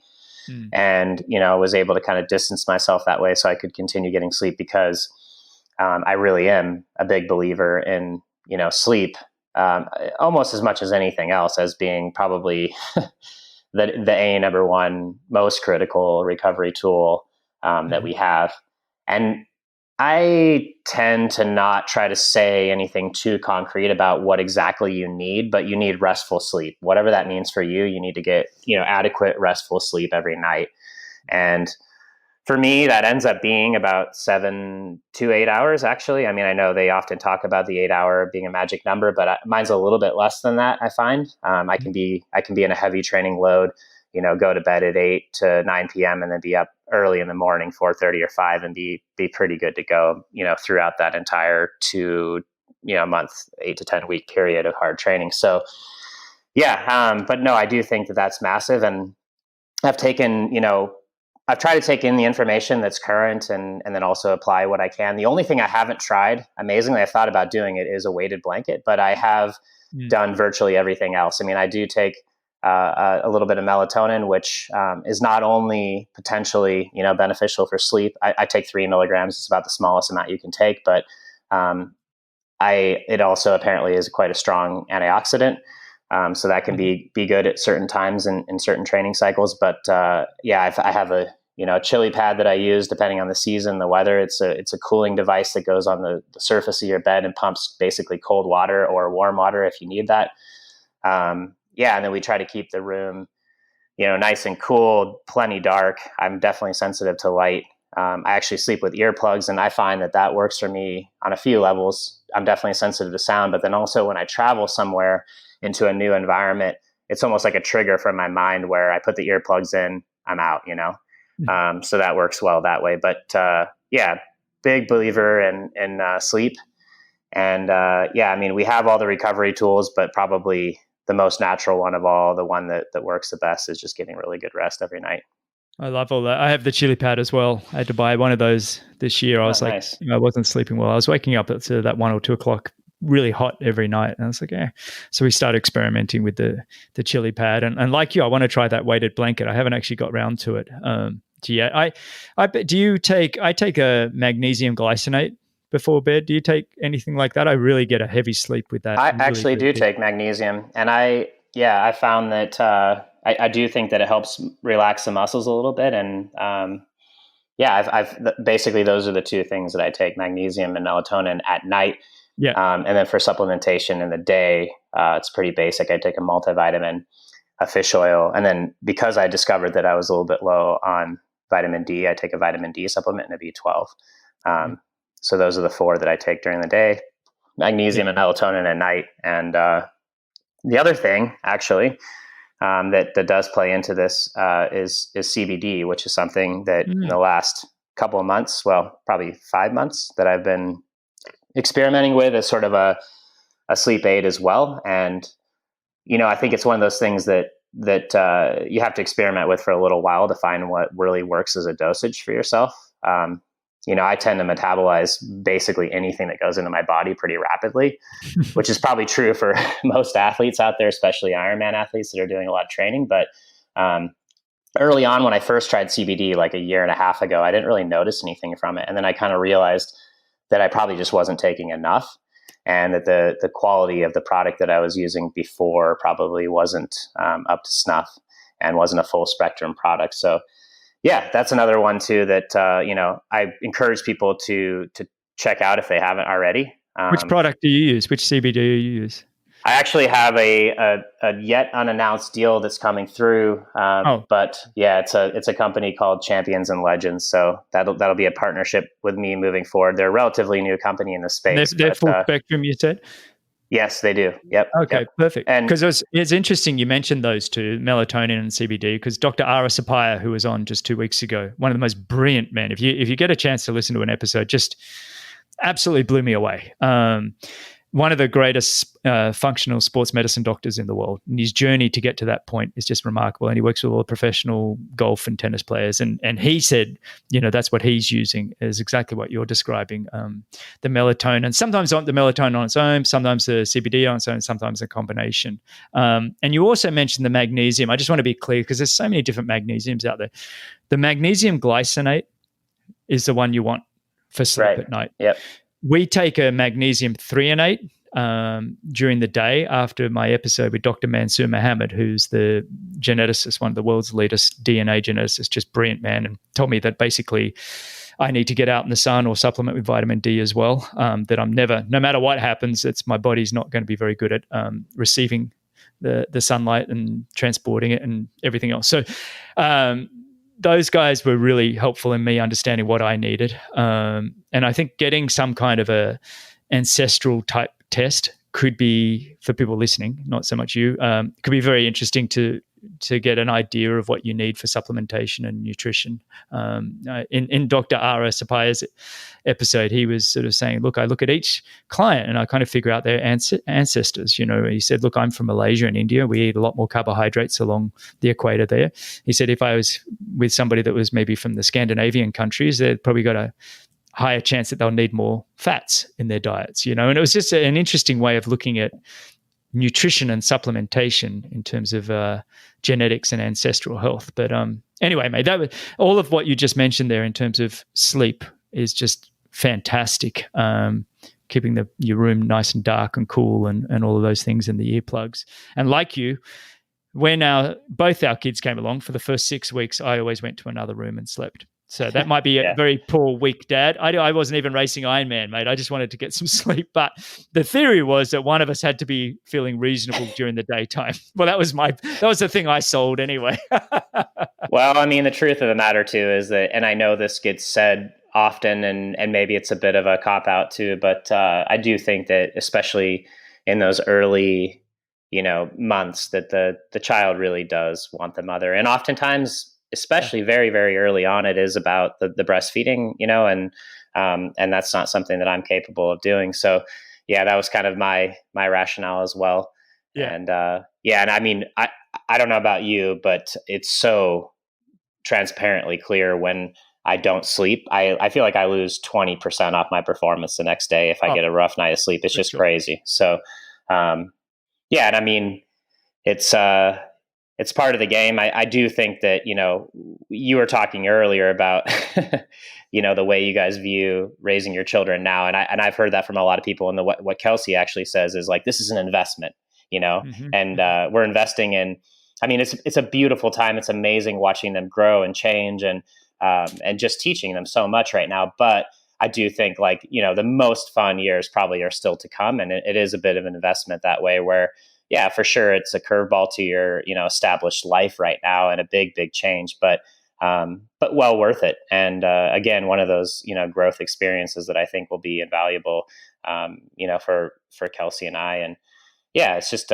And, was able to kind of distance myself that way so I could continue getting sleep, because I really am a big believer in, sleep, almost as much as anything else, as being probably the number one most critical recovery tool that we have. And I tend to not try to say anything too concrete about what exactly you need, but you need restful sleep. Whatever that means for you, you need to get, adequate restful sleep every night. And for me, that ends up being about 7 to 8 hours, actually. I mean, I know they often talk about the 8 hour being a magic number, but mine's a little bit less than that, I find. I can be in a heavy training load, go to bed at 8 to 9 p.m. and then be up early in the morning, 4:30 or 5, and be pretty good to go, throughout that entire month, 8 to 10 week period of hard training. So yeah, but no, I do think that that's massive. And I've taken, I've tried to take in the information that's current and then also apply what I can. The only thing I haven't tried, amazingly, I thought about doing it, is a weighted blanket, but I have done virtually everything else. I mean, I do take a little bit of melatonin, which is not only potentially, beneficial for sleep. I take 3 milligrams. It's about the smallest amount you can take, but it also apparently is quite a strong antioxidant. So that can be good at certain times in certain training cycles. But I have a chili pad that I use depending on the season, the weather. It's a cooling device that goes on the surface of your bed and pumps basically cold water or warm water if you need that. And then we try to keep the room, nice and cool, plenty dark. I'm definitely sensitive to light. I actually sleep with earplugs, and I find that works for me on a few levels. I'm definitely sensitive to sound, but then also when I travel somewhere into a new environment, it's almost like a trigger from my mind where I put the earplugs in, I'm out, so that works well that way. But big believer in sleep. And I mean, we have all the recovery tools, but probably the most natural one of all, the one that works the best, is just getting really good rest every night. I love all that. I have the chili pad as well. I had to buy one of those this year. I was nice. I wasn't sleeping well. I was waking up at that 1 or 2 o'clock, really hot every night. And I was like, yeah. So we started experimenting with the chili pad. And like you, I want to try that weighted blanket. I haven't actually got around to it yet. I take a magnesium glycinate before bed. Do you take anything like that? I really get a heavy sleep with that. I actually do take magnesium, and I found that I do think that it helps relax the muscles a little bit. And I've basically, those are the two things that I take: magnesium and melatonin at night. Yeah. And then for supplementation in the day, it's pretty basic. I take a multivitamin, a fish oil, and then because I discovered that I was a little bit low on vitamin D, I take a vitamin D supplement and a B12. So those are the 4 that I take during the day: magnesium and melatonin at night. And the other thing, actually, that does play into this is CBD, which is something that in the last couple of months, well, probably 5 months, that I've been experimenting with as sort of a sleep aid as well. And I think it's one of those things that you have to experiment with for a little while to find what really works as a dosage for yourself. I tend to metabolize basically anything that goes into my body pretty rapidly, which is probably true for most athletes out there, especially Ironman athletes that are doing a lot of training. But early on, when I first tried CBD like a year and a half ago, I didn't really notice anything from it. And then I kind of realized that I probably just wasn't taking enough, and that the quality of the product that I was using before probably wasn't up to snuff and wasn't a full spectrum product. So yeah, that's another one too that I encourage people to check out if they haven't already. Which product do you use? Which CBD do you use? I actually have a yet unannounced deal that's coming through. But yeah, it's a company called Champions and Legends. So that'll be a partnership with me moving forward. They're a relatively new company in the space. They're full spectrum, you said? Yes, they do. Yep. Okay, yep. Perfect. And because it's interesting you mentioned those two, melatonin and CBD, because Dr. Ara Sapaya, who was on just 2 weeks ago, one of the most brilliant men. If you get a chance to listen to an episode, just absolutely blew me away. one of the greatest functional sports medicine doctors in the world. And his journey to get to that point is just remarkable. And he works with all the professional golf and tennis players. And he said, that's what he's using is exactly what you're describing. The melatonin, sometimes the melatonin on its own, sometimes the CBD on its own, sometimes a combination. And you also mentioned the magnesium. I just want to be clear because there's so many different magnesiums out there. The magnesium glycinate is the one you want for sleep at night. Yep. We take a magnesium threonate during the day after my episode with Dr. Mansoor Mohammed, who's the geneticist, one of the world's latest DNA geneticists, just brilliant man, and told me that basically I need to get out in the sun or supplement with vitamin D as well, that I'm never, no matter what happens, my body's not going to be very good at receiving the sunlight and transporting it and everything else. So those guys were really helpful in me understanding what I needed. And I think getting some kind of a ancestral type test could be, for people listening, not so much you, could be very interesting to get an idea of what you need for supplementation and nutrition. In Dr. Ara Sapaya's episode, he was sort of saying, look, I look at each client and I kind of figure out their ancestors. He said, look, I'm from Malaysia and India. We eat a lot more carbohydrates along the equator there. He said, if I was with somebody that was maybe from the Scandinavian countries, they've probably got a higher chance that they'll need more fats in their diets, and it was just an interesting way of looking at nutrition and supplementation in terms of genetics and ancestral health. But anyway, mate, that was all of what you just mentioned there in terms of sleep is just fantastic. Keeping your room nice and dark and cool and all of those things in the earplugs. And like you, when both our kids came along for the first 6 weeks, I always went to another room and slept. So that might be a very poor, weak dad. I wasn't even racing Ironman, mate. I just wanted to get some sleep. But the theory was that one of us had to be feeling reasonable during the daytime. Well, that was the thing I sold anyway. Well, I mean, the truth of the matter too is that, and I know this gets said often, and maybe it's a bit of a cop out too, but I do think that especially in those early, months, that the child really does want the mother, and oftentimes, especially very, very early on, it is about the breastfeeding, and that's not something that I'm capable of doing. So yeah, that was kind of my rationale as well. Yeah. And and I mean, I don't know about you, but it's so transparently clear when I don't sleep. I feel like I lose 20% off my performance the next day if I get a rough night of sleep. It's just crazy. So and I mean, it's part of the game. I do think that, you were talking earlier about, the way you guys view raising your children now. And I've heard that from a lot of people. And what Kelsey actually says is like, this is an investment, Mm-hmm. and we're investing in, I mean, it's a beautiful time. It's amazing watching them grow and change and just teaching them so much right now. But I do think the most fun years probably are still to come. And it is a bit of an investment that way where, yeah, for sure, it's a curveball to your, established life right now and a big, big change, but well worth it. And again, one of those, growth experiences that I think will be invaluable, for Kelsey and I. And yeah, it's just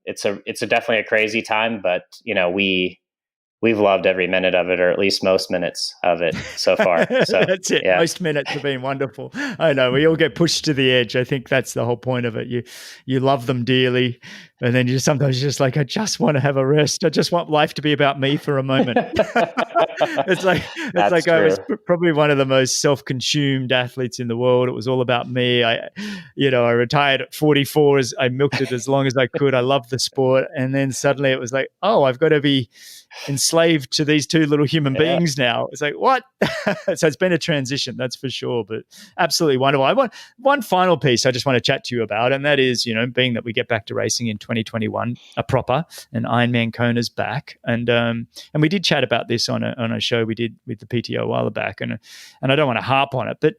it's definitely a crazy time, but we've loved every minute of it, or at least most minutes of it so far. So that's it. Yeah. Most minutes have been wonderful. I know we all get pushed to the edge. I think that's the whole point of it. You love them dearly, and then sometimes you're just like, I just want to have a rest. I just want life to be about me for a moment. It's like I was probably one of the most self-consumed athletes in the world. It was all about me. I retired at 44. As I milked it as long as I could. I loved the sport, and then suddenly it was like, oh, I've got to be enslaved to these two little human beings now. It's like, what? So it's been a transition, that's for sure, but absolutely wonderful. I want one final piece I just want to chat to you about, and that is, being that we get back to racing in 2021, an Ironman Kona's back. And we did chat about this on a show we did with the PTO a while back, and I don't want to harp on it, but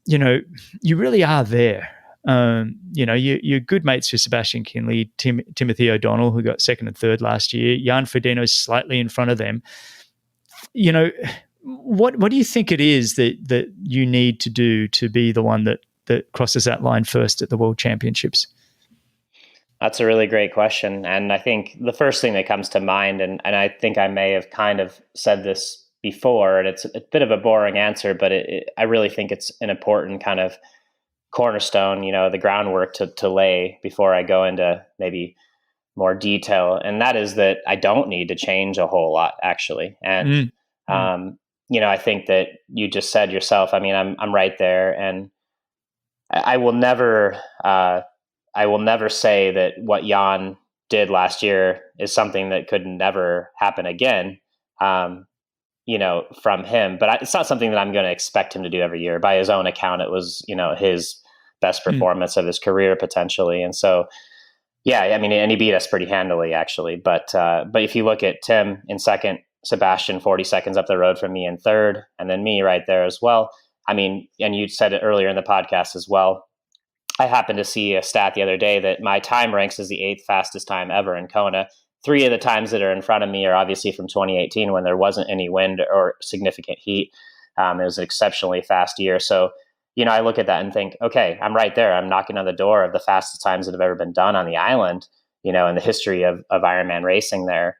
you really are there. You're good mates with Sebastian Kinley, Timothy O'Donnell, who got second and third last year. Jan Frodeno's slightly in front of them. What do you think it is that you need to do to be the one that crosses that line first at the World Championships? That's a really great question. And I think the first thing that comes to mind, and I think I may have kind of said this before, and it's a bit of a boring answer, but I really think it's an important kind of cornerstone, the groundwork to lay before I go into maybe more detail. And that is that I don't need to change a whole lot, actually. And, I think that you just said yourself, I mean, I'm right there, and I will never say that what Jan did last year is something that could never happen again, from him. But it's not something that I'm going to expect him to do every year. By his own account, it was, his best performance of his career potentially. And so, yeah, I mean, and he beat us pretty handily, actually. But if you look at Tim in second, Sebastian 40 seconds up the road from me in third, and then me right there as well. I mean, and you said it earlier in the podcast as well. I happened to see a stat the other day that my time ranks as the 8th fastest time ever in Kona. 3 of the times that are in front of me are obviously from 2018 when there wasn't any wind or significant heat. It was an exceptionally fast year. So, I look at that and think, okay, I'm right there. I'm knocking on the door of the fastest times that have ever been done on the island, in the history of Ironman racing there.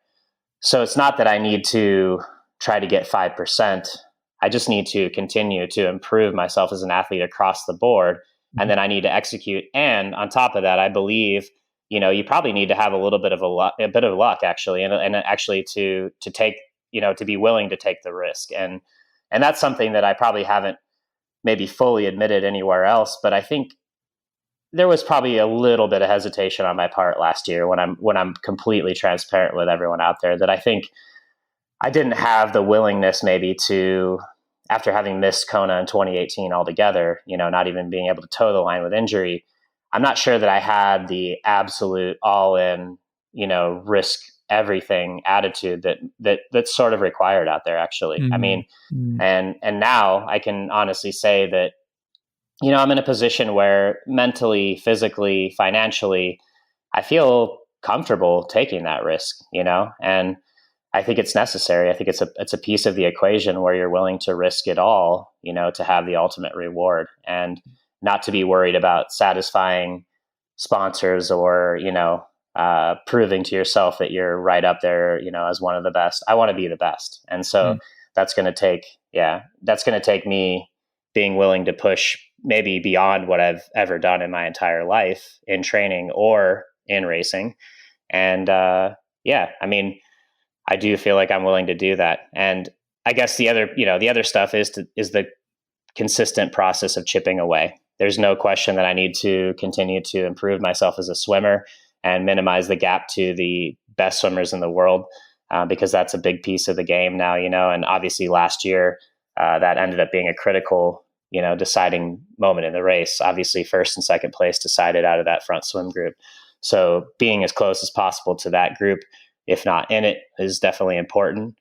So it's not that I need to try to get 5%. I just need to continue to improve myself as an athlete across the board. And then I need to execute. And on top of that, I believe, you probably need to have a little bit of a bit of luck, actually, and actually to take, to be willing to take the risk. And that's something that I probably haven't maybe fully admitted anywhere else. But I think there was probably a little bit of hesitation on my part last year when I'm completely transparent with everyone out there, that I think I didn't have the willingness maybe to, after having missed Kona in 2018 altogether, not even being able to toe the line with injury, I'm not sure that I had the absolute all in, risk everything attitude that's sort of required out there, actually. I mean, and now I can honestly say that, I'm in a position where mentally, physically, financially, I feel comfortable taking that risk, and I think it's necessary. I think it's a piece of the equation where you're willing to risk it all, to have the ultimate reward, and not to be worried about satisfying sponsors or, proving to yourself that you're right up there, as one of the best. I want to be the best. And so that's going to take me being willing to push maybe beyond what I've ever done in my entire life in training or in racing. And, I mean, I do feel like I'm willing to do that. And I guess the other stuff is the consistent process of chipping away. There's no question that I need to continue to improve myself as a swimmer and minimize the gap to the best swimmers in the world, because that's a big piece of the game now, and obviously last year that ended up being a critical, deciding moment in the race. Obviously first and second place decided out of that front swim group. So being as close as possible to that group, if not in it, is definitely important.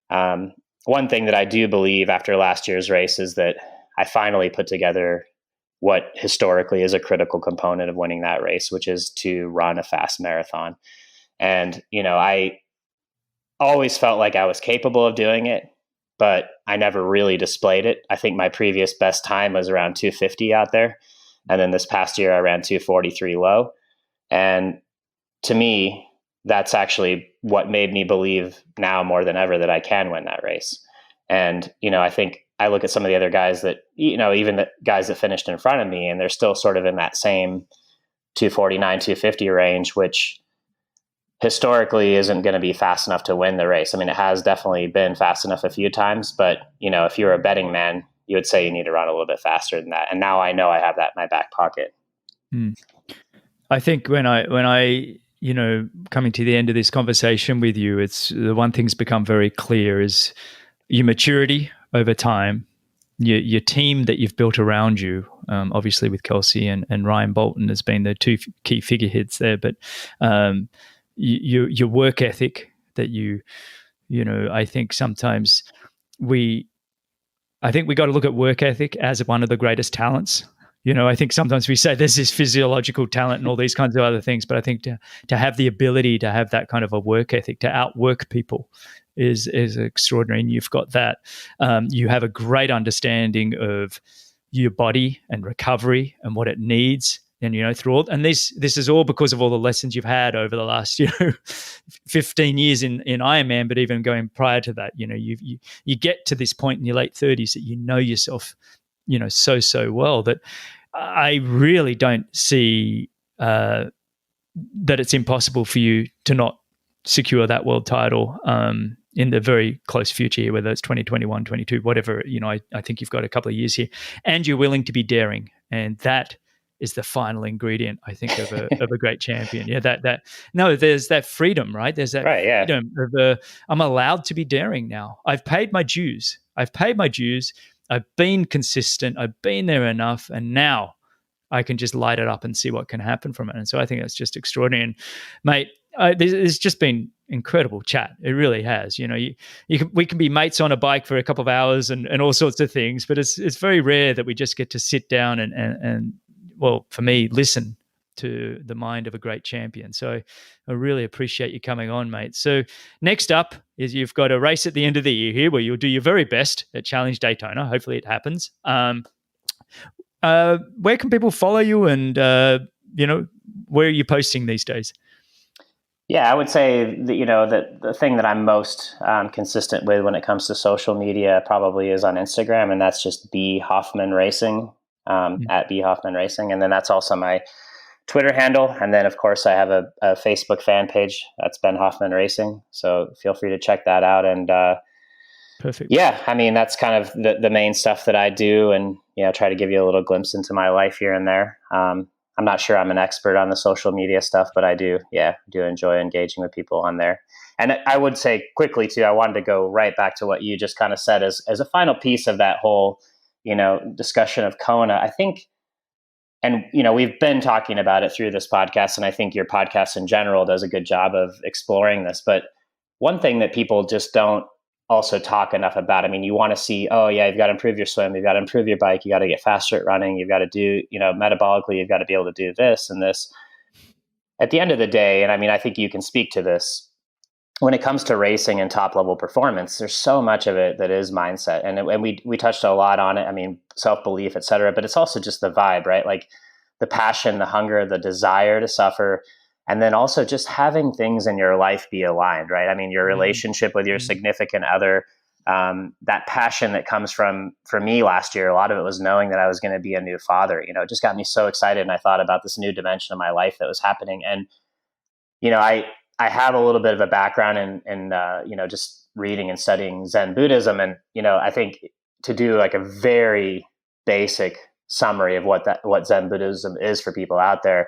One thing that I do believe after last year's race is that I finally put together what historically is a critical component of winning that race, which is to run a fast marathon. And, I always felt like I was capable of doing it, but I never really displayed it. I think my previous best time was around 250 out there. And then this past year, I ran 243 low. And to me, that's actually what made me believe now more than ever that I can win that race. And, I think I look at some of the other guys that, even the guys that finished in front of me, and they're still sort of in that same 249, 250 range, which historically isn't going to be fast enough to win the race. I mean, it has definitely been fast enough a few times, but, if you're a betting man, you would say you need to run a little bit faster than that. And now I know I have that in my back pocket. I think when I coming to the end of this conversation with you, it's the one thing's become very clear is your maturity over time, your team that you've built around you, obviously with Kelsey and Ryan Bolton has been the two key figureheads there, but your work ethic that I think sometimes we got to look at work ethic as one of the greatest talents. I think sometimes we say there's this physiological talent and all these kinds of other things, but I think to have the ability to have that kind of a work ethic, to outwork people is extraordinary. And you've got that. You have a great understanding of your body and recovery and what it needs. And, through all, and this is all because of all the lessons you've had over the last, 15 years in Ironman, but even going prior to that, you get to this point in your late 30s that you know yourself, so well that I really don't see that it's impossible for you to not secure that world title in the very close future here, whether it's 2021, 22, whatever. I think you've got a couple of years here, and you're willing to be daring, and that is the final ingredient, I think, of a great champion. Yeah, there's that freedom, right? There's that Right. Yeah. freedom of I'm allowed to be daring now. I've paid my dues. I've been consistent. I've been there enough, and now I can just light it up and see what can happen from it. And so I think that's just extraordinary. And mate, there's just been incredible chat. It really has. We can be mates on a bike for a couple of hours and all sorts of things, but it's very rare that we just get to sit down and well, for me, listen to the mind of a great champion. So I really appreciate you coming on, mate. So next up is you've got a race at the end of the year here where you'll do your very best at Challenge Daytona. Hopefully it happens. Where can people follow you, and where are you posting these days? Yeah, I would say that the thing that I'm most consistent with when it comes to social media probably is on Instagram, and that's just B Hoffman Racing, at B Hoffman Racing, and then that's also my Twitter handle, and then of course I have a Facebook fan page. That's Ben Hoffman Racing, so feel free to check that out. And perfect. Yeah, I mean that's kind of the main stuff that I do, and try to give you a little glimpse into my life here and there. I'm not sure I'm an expert on the social media stuff, but I do enjoy engaging with people on there. And I would say quickly too, I wanted to go right back to what you just kind of said as a final piece of that whole, discussion of Kona. I think, and we've been talking about it through this podcast, and I think your podcast in general does a good job of exploring this. But one thing that people just don't also talk enough about. I mean, you want to see, you've got to improve your swim, you've got to improve your bike, you got to get faster at running, you've got to do, metabolically, you've got to be able to do this and this. At the end of the day, and I mean, I think you can speak to this, when it comes to racing and top level performance, there's so much of it that is mindset. And we touched a lot on it. I mean, self-belief, et cetera, but it's also just the vibe, right? Like the passion, the hunger, the desire to suffer. And then also just having things in your life be aligned, right? I mean, your relationship with your significant other, that passion that comes for me last year, a lot of it was knowing that I was going to be a new father. It just got me so excited. And I thought about this new dimension of my life that was happening. And, I have a little bit of a background in just reading and studying Zen Buddhism. And, I think to do like a very basic summary of what Zen Buddhism is for people out there,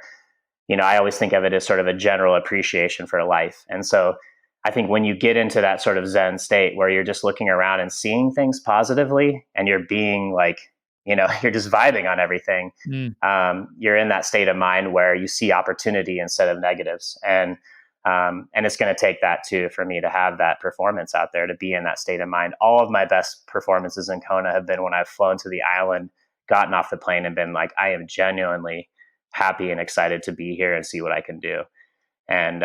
I always think of it as sort of a general appreciation for life. And so I think when you get into that sort of Zen state where you're just looking around and seeing things positively and you're being like, you're just vibing on everything, you're in that state of mind where you see opportunity instead of negatives. And it's going to take that too, for me to have that performance out there, to be in that state of mind. All of my best performances in Kona have been when I've flown to the island, gotten off the plane and been like, I am genuinely happy and excited to be here and see what I can do. And,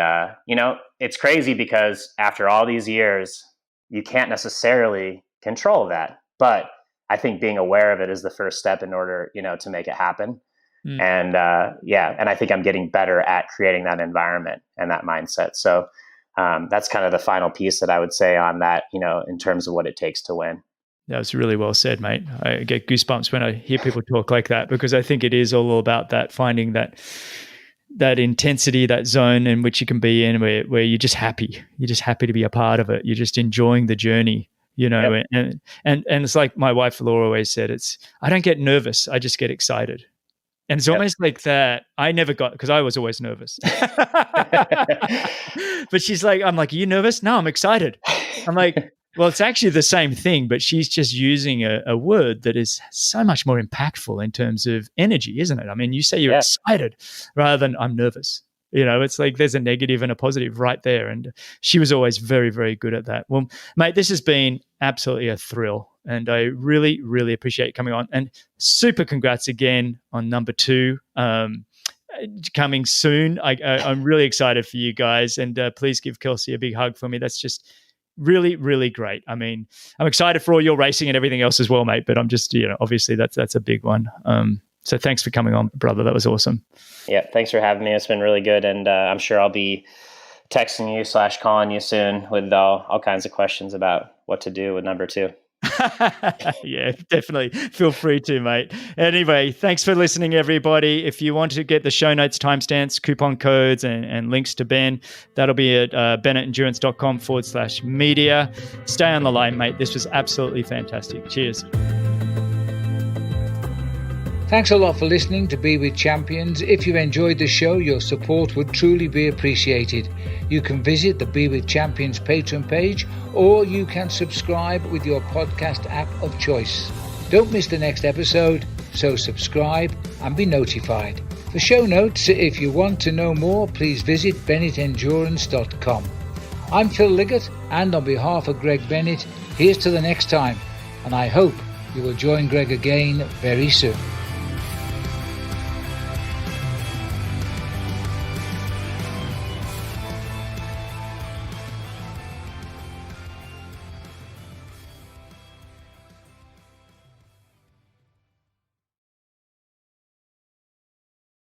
it's crazy because after all these years, you can't necessarily control that. But I think being aware of it is the first step in order, to make it happen. And, and I think I'm getting better at creating that environment and that mindset. So that's kind of the final piece that I would say on that, in terms of what it takes to win. That was really well said, mate. I get goosebumps when I hear people talk like that, because I think it is all about that, finding that intensity, that zone in which you can be in where you're just happy. You're just happy to be a part of it. You're just enjoying the journey, Yep. and it's like my wife Laura always said, I don't get nervous, I just get excited. And it's almost like that. I never got, because I was always nervous. But she's like, I'm like, are you nervous? No, I'm excited. I'm like, well, it's actually the same thing, but she's just using a word that is so much more impactful in terms of energy, isn't it? I mean, you say you're excited rather than I'm nervous. It's like there's a negative and a positive right there. And she was always very, very good at that. Well, mate, this has been absolutely a thrill. And I really, really appreciate you coming on. And super congrats again on number 2 coming soon. I'm really excited for you guys. And please give Kelsey a big hug for me. That's just really, really great. I mean, I'm excited for all your racing and everything else as well, mate. But I'm just, obviously that's a big one. So thanks for coming on, brother. That was awesome. Yeah, thanks for having me. It's been really good. And I'm sure I'll be texting you / calling you soon with all kinds of questions about what to do with number 2. Yeah, definitely. Feel free to, mate. Anyway, thanks for listening, everybody. If you want to get the show notes, timestamps, coupon codes, and links to Ben, that'll be at bennettendurance.com/media. Stay on the line, mate. This was absolutely fantastic. Cheers. Thanks a lot for listening to Be With Champions. If you enjoyed the show, your support would truly be appreciated. You can visit the Be With Champions Patreon page, or you can subscribe with your podcast app of choice. Don't miss the next episode, so subscribe and be notified. For show notes, if you want to know more, please visit bennettendurance.com. I'm Phil Liggett, and on behalf of Greg Bennett, here's to the next time, and I hope you will join Greg again very soon.